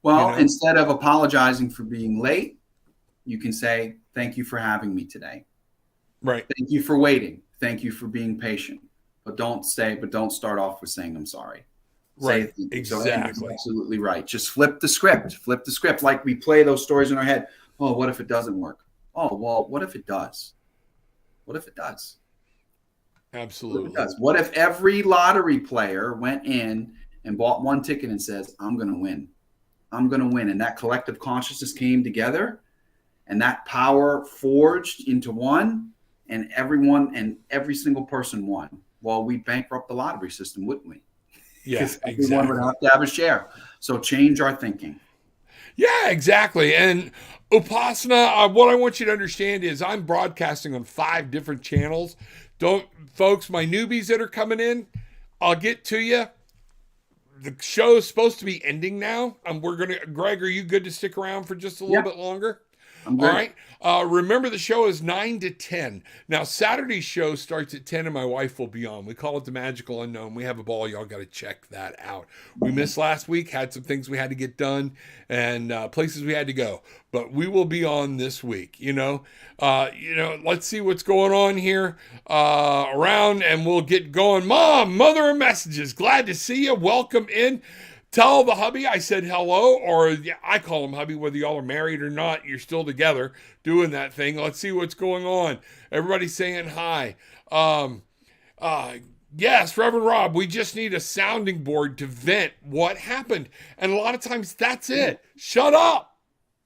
Well, instead of apologizing for being late, you can say, thank you for having me today. Right. Thank you for waiting. Thank you for being patient. But don't start off with saying I'm sorry. Right. Exactly. So absolutely right. Just flip the script. Flip the script. Like we play those stories in our head. Oh, what if it doesn't work? Oh, well, what if it does? What if it does? Absolutely. What if it does? What if every lottery player went in and bought one ticket and says, I'm going to win. I'm going to win. And that collective consciousness came together and that power forged into one, and everyone and every single person won. Well, we'd bankrupt the lottery system, wouldn't we? Yeah, exactly. Everyone would have to have a share. So change our thinking. Yeah, exactly. And Upasana, what I want you to understand is I'm broadcasting on 5 different channels. Folks, my newbies that are coming in, I'll get to you. the show is supposed to be ending now. Greg, are you good to stick around for just a little bit longer? I'm All good. right. Remember, the show is 9 to 10. Now, Saturday's show starts at 10, and my wife will be on. We call it The Magical Unknown. We have a ball. Y'all got to check that out. We missed last week, had some things we had to get done, and places we had to go. But we will be on this week. Let's see what's going on here around, and we'll get going. Mother of messages. Glad to see you. Welcome in. Tell the hubby I said hello, or I call him hubby, whether y'all are married or not, you're still together doing that thing. Let's see what's going on. Everybody's saying hi. Yes, Reverend Rob, we just need a sounding board to vent what happened. And a lot of times that's it. Shut up.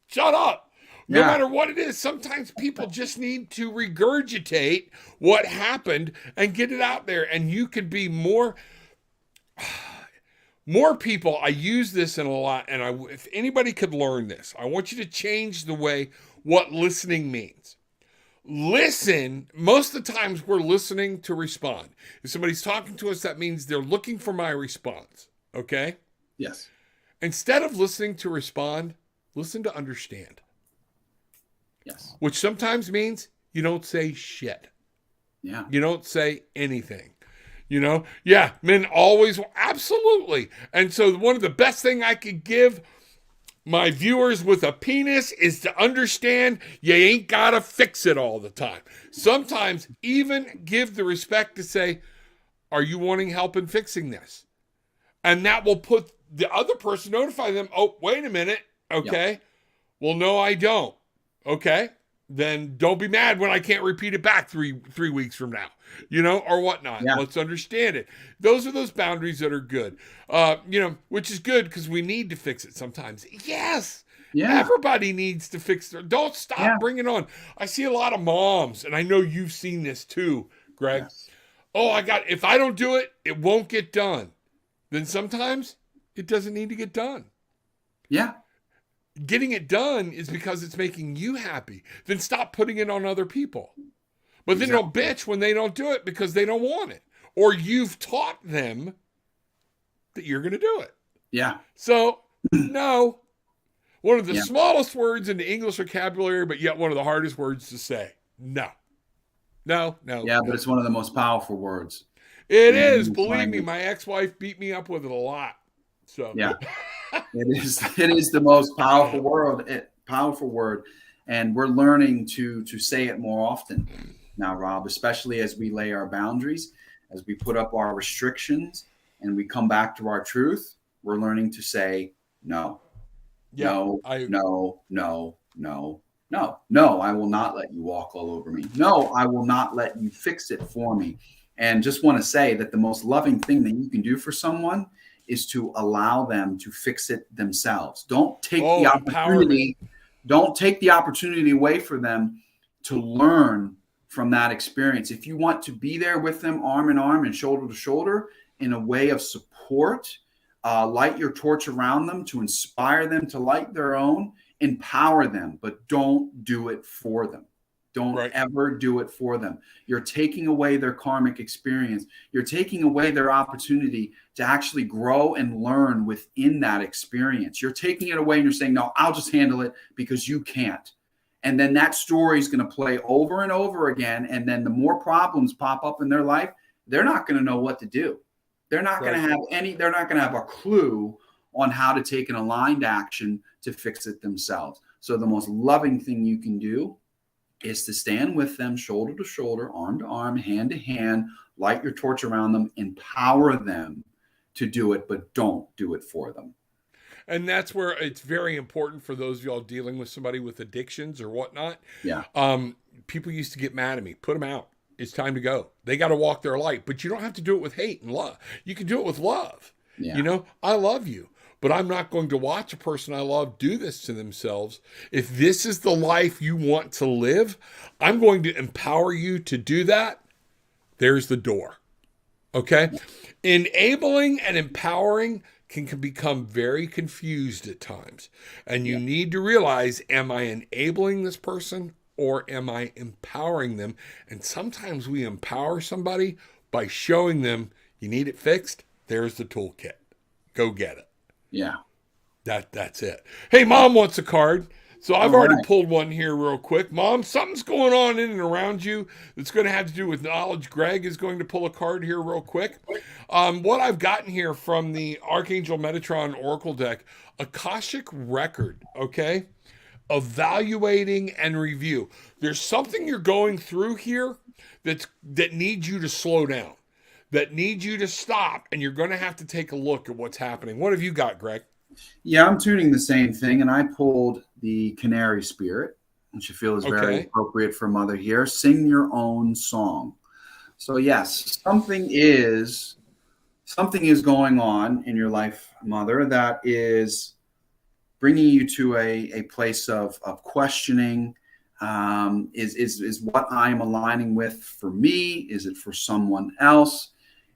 Shut up. No matter what it is, sometimes people just need to regurgitate what happened and get it out there. And you could be more people. I use this in a lot, and if anybody could learn this, I want you to change the way what listening means. Listen, most of the times we're listening to respond. If somebody's talking to us, that means they're looking for my response, okay? Yes. Instead of listening to respond, listen to understand. Yes. Which sometimes means you don't say shit. Yeah. You don't say anything. Yeah, men always, absolutely. And so one of the best thing I could give my viewers with a penis is to understand you ain't got to fix it all the time. Sometimes even give the respect to say, are you wanting help in fixing this? And that will put the other person, notify them, oh, wait a minute. Okay. Yep. Well, no, I don't. Okay. Then don't be mad when I can't repeat it back three weeks from now, or whatnot. Yeah. Let's understand it. Those are those boundaries that are good, which is good because we need to fix it sometimes. Yes. Yeah. Everybody needs to fix don't stop bringing on. I see a lot of moms, and I know you've seen this too, Greg. Yes. Oh, if I don't do it, it won't get done. Then sometimes it doesn't need to get done. Yeah. Getting it done is because it's making you happy. Then stop putting it on other people. But then don't bitch when they don't do it because they don't want it. Or you've taught them that you're going to do it. Yeah. So, no. One of the smallest words in the English vocabulary, but yet one of the hardest words to say. No. No. Yeah, but it's one of the most powerful words. It is. Believe me, my ex-wife beat me up with it a lot. So yeah. It is the most powerful word, and we're learning to say it more often now, Rob, especially as we lay our boundaries, as we put up our restrictions, and we come back to our truth. We're learning to say no. No, I will not let you walk all over me. No, I will not let you fix it for me. And just want to say that the most loving thing that you can do for someone is to allow them to fix it themselves. Don't take the opportunity. Don't take the opportunity away from them to learn from that experience. If you want to be there with them, arm in arm and shoulder to shoulder, in a way of support, light your torch around them to inspire them to light their own, empower them, but don't do it for them. Don't ever do it for them. You're taking away their karmic experience. You're taking away their opportunity to actually grow and learn within that experience. You're taking it away and you're saying, no, I'll just handle it because you can't. And then that story is going to play over and over again. And then the more problems pop up in their life, they're not going to know what to do. They're not going to have they're not going to have a clue on how to take an aligned action to fix it themselves. So the most loving thing you can do is to stand with them, shoulder to shoulder, arm to arm, hand to hand, light your torch around them, empower them to do it, but don't do it for them. And that's where it's very important for those of y'all dealing with somebody with addictions or whatnot. Yeah. People used to get mad at me. Put them out. It's time to go. They got to walk their light, but you don't have to do it with hate and love. You can do it with love. Yeah. I love you. But I'm not going to watch a person I love do this to themselves. If this is the life you want to live, I'm going to empower you to do that. There's the door. Okay? Enabling and empowering can become very confused at times. And you need to realize, am I enabling this person or am I empowering them? And sometimes we empower somebody by showing them, you need it fixed, there's the toolkit. Go get it. Yeah. That's it. Hey, Mom wants a card. So I've All already right. pulled one here real quick. Mom, something's going on in and around you that's going to have to do with knowledge. Greg is going to pull a card here real quick. What I've gotten here from the Archangel Metatron Oracle deck, Akashic Record, okay? Evaluating and review. There's something you're going through here that needs you to slow down, that needs you to stop, and you're going to have to take a look at what's happening. What have you got, Greg? Yeah, I'm tuning the same thing, and I pulled the Canary Spirit, which I feel is very Okay. appropriate for Mother here. Sing your own song. So yes, something is going on in your life, Mother, that is bringing you to a place of questioning. Is what I'm aligning with for me? Is it for someone else?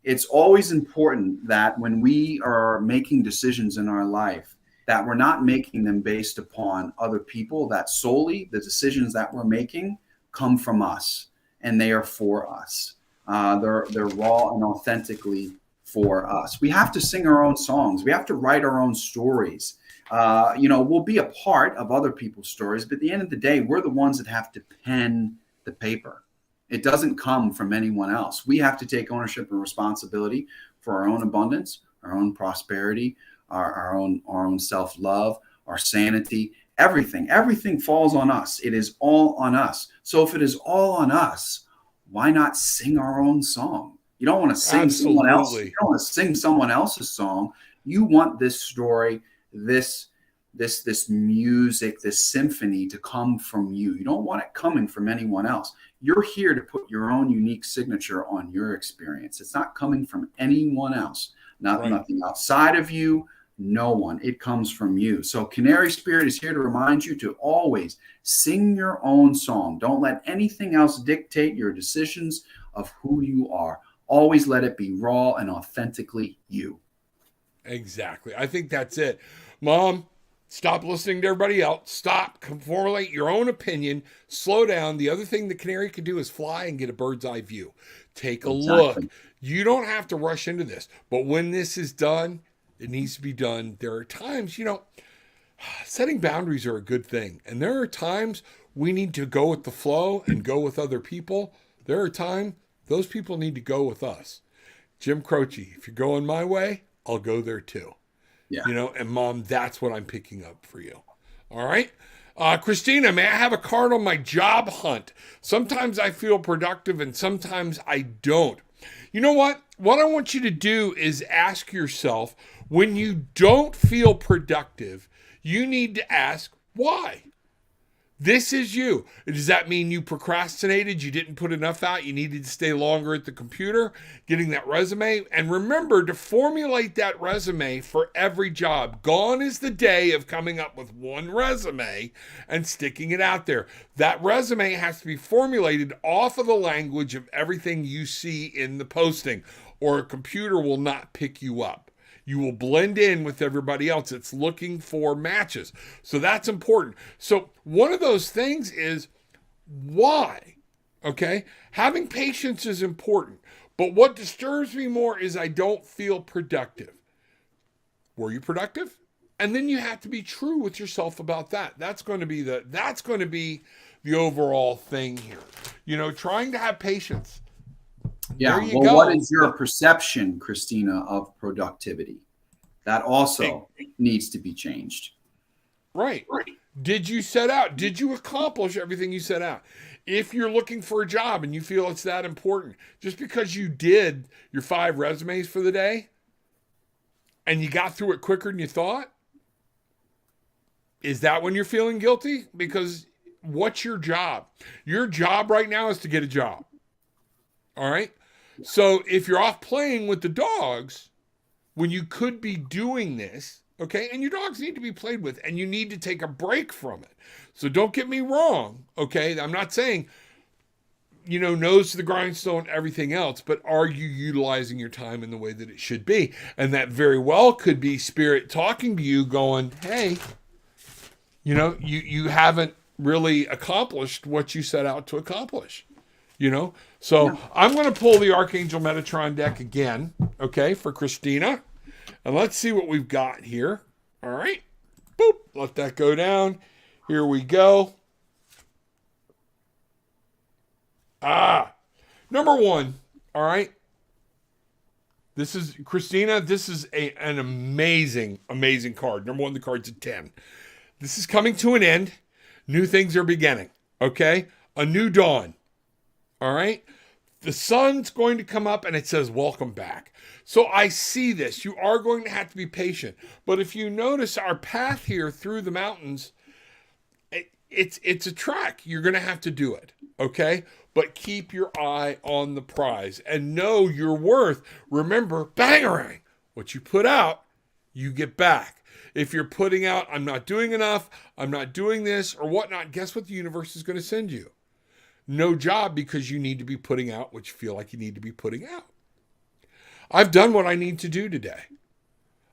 It's always important that when we are making decisions in our life, that we're not making them based upon other people, that solely the decisions that we're making come from us and they are for us. They're raw and authentically for us. We have to sing our own songs. We have to write our own stories. We'll be a part of other people's stories, but at the end of the day, we're the ones that have to pen the paper. It doesn't come from anyone else. We have to take ownership and responsibility for our own abundance, our own prosperity, our own self-love, our sanity, everything. Everything falls on us. It is all on us. So if it is all on us, why not sing our own song? You don't want to sing someone else. You don't want to sing someone else's song. You want this story, this music, this symphony to come from you. You don't want it coming from anyone else. You're here to put your own unique signature on your experience. It's not coming from anyone else. Nothing outside of you, no one. It comes from you. So Canary Spirit is here to remind you to always sing your own song. Don't let anything else dictate your decisions of who you are. Always let it be raw and authentically you. Exactly. I think that's it. Mom, stop listening to everybody else. Stop. Formulate your own opinion. Slow down. The other thing the canary can do is fly and get a bird's eye view. Take a look. You don't have to rush into this. But when this is done, it needs to be done. There are times, setting boundaries are a good thing. And there are times we need to go with the flow and go with other people. There are times those people need to go with us. Jim Croce, if you're going my way, I'll go there too. Yeah. And Mom, that's what I'm picking up for you. All right. Christina, may I have a card on my job hunt? Sometimes I feel productive and sometimes I don't. You know what? What I want you to do is ask yourself, when you don't feel productive, you need to ask why. This is you. Does that mean you procrastinated? You didn't put enough out? You needed to stay longer at the computer, getting that resume? And remember to formulate that resume for every job. Gone is the day of coming up with one resume and sticking it out there. That resume has to be formulated off of the language of everything you see in the posting, or a computer will not pick you up. You will blend in with everybody else. It's looking for matches. So that's important. So one of those things is why, okay? Having patience is important. But what disturbs me more is I don't feel productive. Were you productive? And then you have to be true with yourself about that. That's going to be the overall thing here. Trying to have patience. Yeah. Well, what is your perception, Christina, of productivity? That also needs to be changed. Right. Did you set out? Did you accomplish everything you set out? If you're looking for a job and you feel it's that important, just because you did your 5 resumes for the day and you got through it quicker than you thought, is that when you're feeling guilty? Because what's your job? Your job right now is to get a job. All right. So if you're off playing with the dogs when you could be doing this, okay, and your dogs need to be played with and you need to take a break from it. So don't get me wrong, okay? I'm not saying, nose to the grindstone, everything else, but are you utilizing your time in the way that it should be? And that very well could be Spirit talking to you going, hey, you haven't really accomplished what you set out to accomplish. So I'm going to pull the Archangel Metatron deck again, okay, for Christina. And let's see what we've got here. All right. Boop. Let that go down. Here we go. Number one. All right. This is Christina. This is an amazing, amazing card. Number one, the card's a 10. This is coming to an end. New things are beginning. Okay? A new dawn. All right? The sun's going to come up and it says, welcome back. So I see this. You are going to have to be patient. But if you notice our path here through the mountains, it's a trek. You're going to have to do it. Okay? But keep your eye on the prize and know your worth. Remember, bangarang. What you put out, you get back. If you're putting out, I'm not doing enough, I'm not doing this, or whatnot, guess what the universe is going to send you? No job, because you need to be putting out what you feel like you need to be putting out. I've done what I need to do today.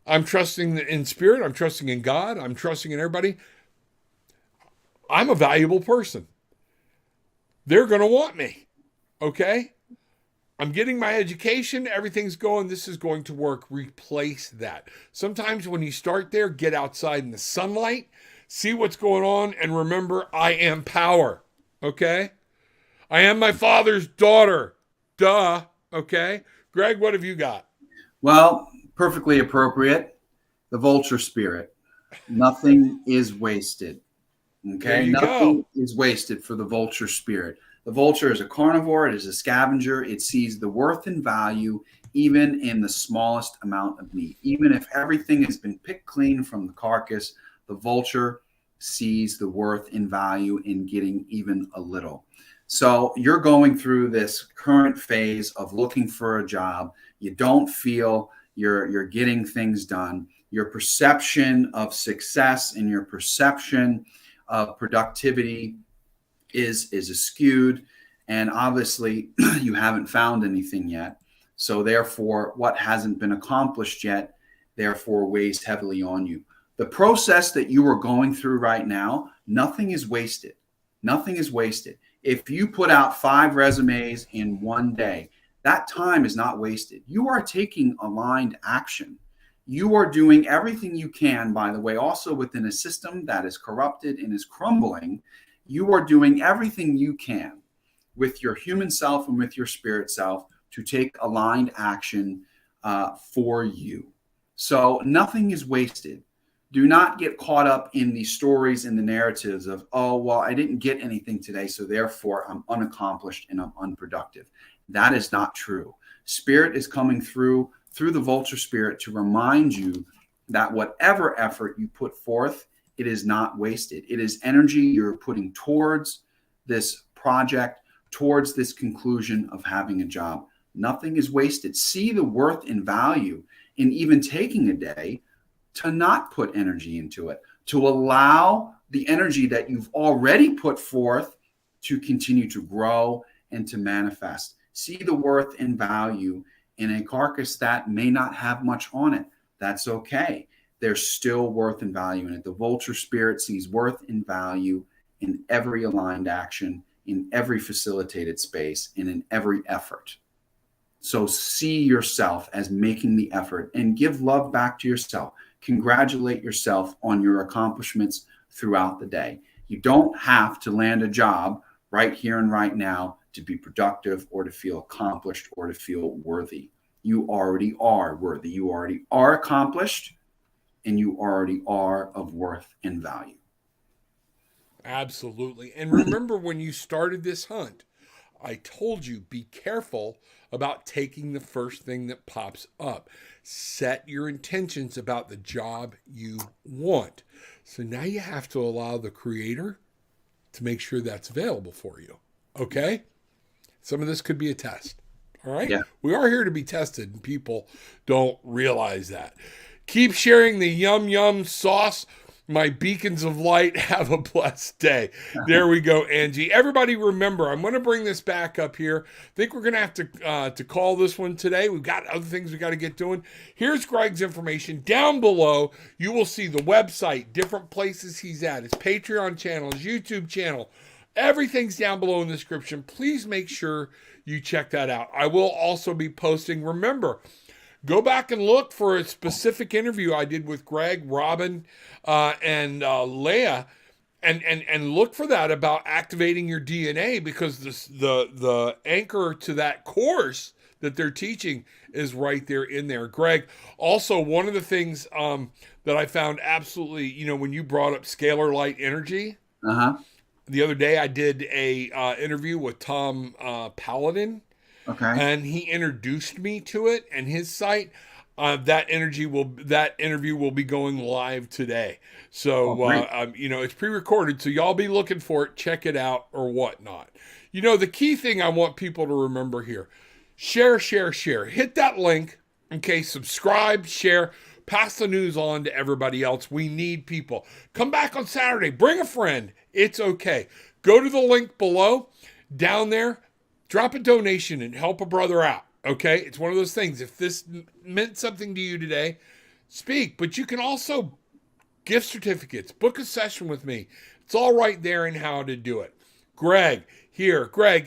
I'm trusting in spirit. I'm trusting in God. I'm trusting in everybody. I'm a valuable person. They're going to want me. Okay? I'm getting my education. Everything's going. This is going to work. Replace that. Sometimes when you start there, get outside in the sunlight, see what's going on, and remember, I am power. Okay? I am my father's daughter. Duh. Okay? Greg, what have you got? Well, perfectly appropriate. The vulture spirit. Nothing is wasted. Okay, nothing is wasted for the vulture spirit. The vulture is a carnivore. It is a scavenger. It sees the worth and value even in the smallest amount of meat. Even if everything has been picked clean from the carcass, the vulture sees the worth and value in getting even a little. So you're going through this current phase of looking for a job. You don't feel you're getting things done. Your perception of success and your perception of productivity is skewed, and obviously you haven't found anything yet. So therefore, what hasn't been accomplished yet, therefore weighs heavily on you. The process that you are going through right now, nothing is wasted. Nothing is wasted. If you put out 5 resumes in one day, that time is not wasted. You are taking aligned action. You are doing everything you can, by the way, also within a system that is corrupted and is crumbling. You are doing everything you can with your human self and with your spirit self to take aligned action for you. So nothing is wasted. Do not get caught up in the stories and the narratives of, oh, well, I didn't get anything today, so therefore I'm unaccomplished and I'm unproductive. That is not true. Spirit is coming through the vulture spirit to remind you that whatever effort you put forth, it is not wasted. It is energy you're putting towards this project, towards this conclusion of having a job. Nothing is wasted. See the worth and value in even taking a day to not put energy into it, to allow the energy that you've already put forth to continue to grow and to manifest. See the worth and value in a carcass that may not have much on it. That's okay. There's still worth and value in it. The vulture spirit sees worth and value in every aligned action, in every facilitated space, and in every effort. So see yourself as making the effort and give love back to yourself. Congratulate yourself on your accomplishments throughout the day. You don't have to land a job right here and right now to be productive or to feel accomplished or to feel worthy. You already are worthy. You already are accomplished, and you already are of worth and value. Absolutely. And remember, when you started this hunt, I told you, be careful about taking the first thing that pops up. Set your intentions about the job you want. So now you have to allow the creator to make sure that's available for you. Okay? Some of this could be a test. All right? Yeah. We are here to be tested, and people don't realize that. Keep sharing the yum yum sauce. My beacons of light. Have a blessed day. There we go, Angie. Everybody remember, I'm going to bring this back up here. I think we're going to have to call this one today. We've got other things we got to get doing. Here's Greg's information. Down below, you will see the website, different places he's at, his Patreon channel, his YouTube channel. Everything's down below in the description. Please make sure you check that out. I will also be posting. Remember, Go back and look for a specific interview I did with Greg, Robin, and Leah, and look for that about activating your DNA, because the anchor to that course that they're teaching is right there in there. Greg, also one of the things that I found absolutely, when you brought up scalar light energy, the other day I did a interview with Tom Paladin. Okay. And he introduced me to it and his site. That interview will be going live today. So it's pre-recorded, so y'all be looking for it, check it out or whatnot. The key thing I want people to remember here: share. Hit that link. Okay, subscribe, share, pass the news on to everybody else. We need people. Come back on Saturday. Bring a friend. It's okay. Go to the link below. Down there, drop a donation and help a brother out. Okay, it's one of those things. If this meant something to you today, speak. But you can also gift certificates, book a session with me. It's all right there in how to do it. Greg,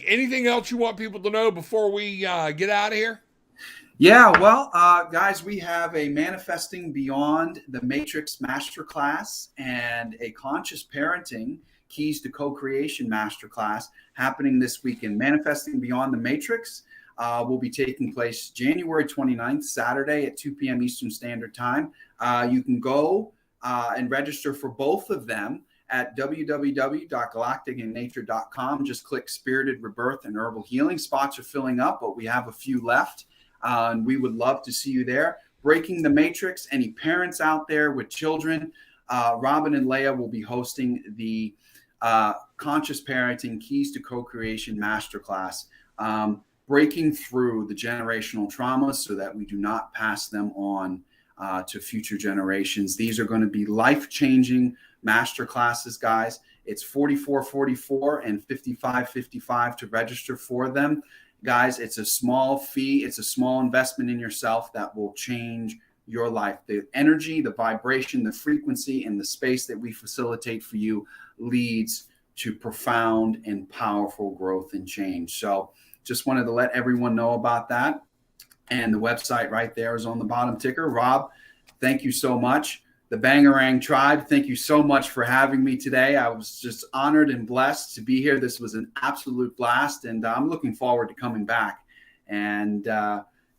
anything else you want people to know before we get out of here? Yeah, well, guys, we have a Manifesting Beyond the Matrix Masterclass and a Conscious Parenting Keys to Co-Creation Masterclass happening this weekend. Manifesting Beyond the Matrix will be taking place January 29th, Saturday at 2 p.m. Eastern Standard Time. You can go and register for both of them at www.galacticandnature.com. Just click Spirited Rebirth and Herbal Healing. Spots are filling up, but we have a few left. And we would love to see you there. Breaking the Matrix. Any parents out there with children, Robin and Leah will be hosting the Conscious Parenting Keys to Co-Creation Masterclass, breaking through the generational traumas so that we do not pass them on to future generations. These are going to be life-changing masterclasses, guys. It's $44.44 and $55.55 to register for them. Guys, it's a small fee. It's a small investment in yourself that will change your life. The energy, the vibration, the frequency, and the space that we facilitate for you leads to profound and powerful growth and change. So just wanted to let everyone know about that. And the website right there is on the bottom ticker. Rob, thank you so much. The Bangarang Tribe, thank you so much for having me today. I was just honored and blessed to be here. This was an absolute blast, and I'm looking forward to coming back and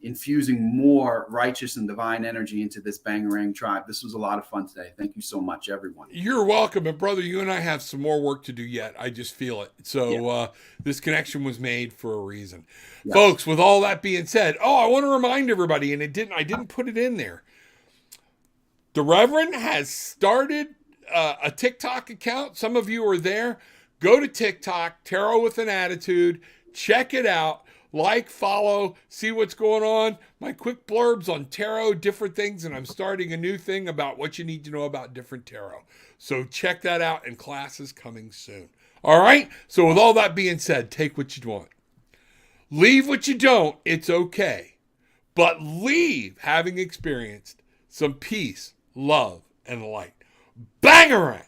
infusing more righteous and divine energy into this Bangarang Tribe. This was a lot of fun today. Thank you so much, everyone. You're welcome. And brother, you and I have some more work to do yet. I just feel it. So this connection was made for a reason. Yes. Folks, with all that being said, I want to remind everybody, and I didn't put it in there. The Reverend has started a TikTok account. Some of you are there. Go to TikTok, Tarot with an Attitude. Check it out. Like, follow, see what's going on. My quick blurbs on tarot, different things, and I'm starting a new thing about what you need to know about different tarot. So check that out, and class is coming soon. All right? So with all that being said, take what you want. Leave what you don't. It's okay. But leave having experienced some peace, love, and light. Bangarang!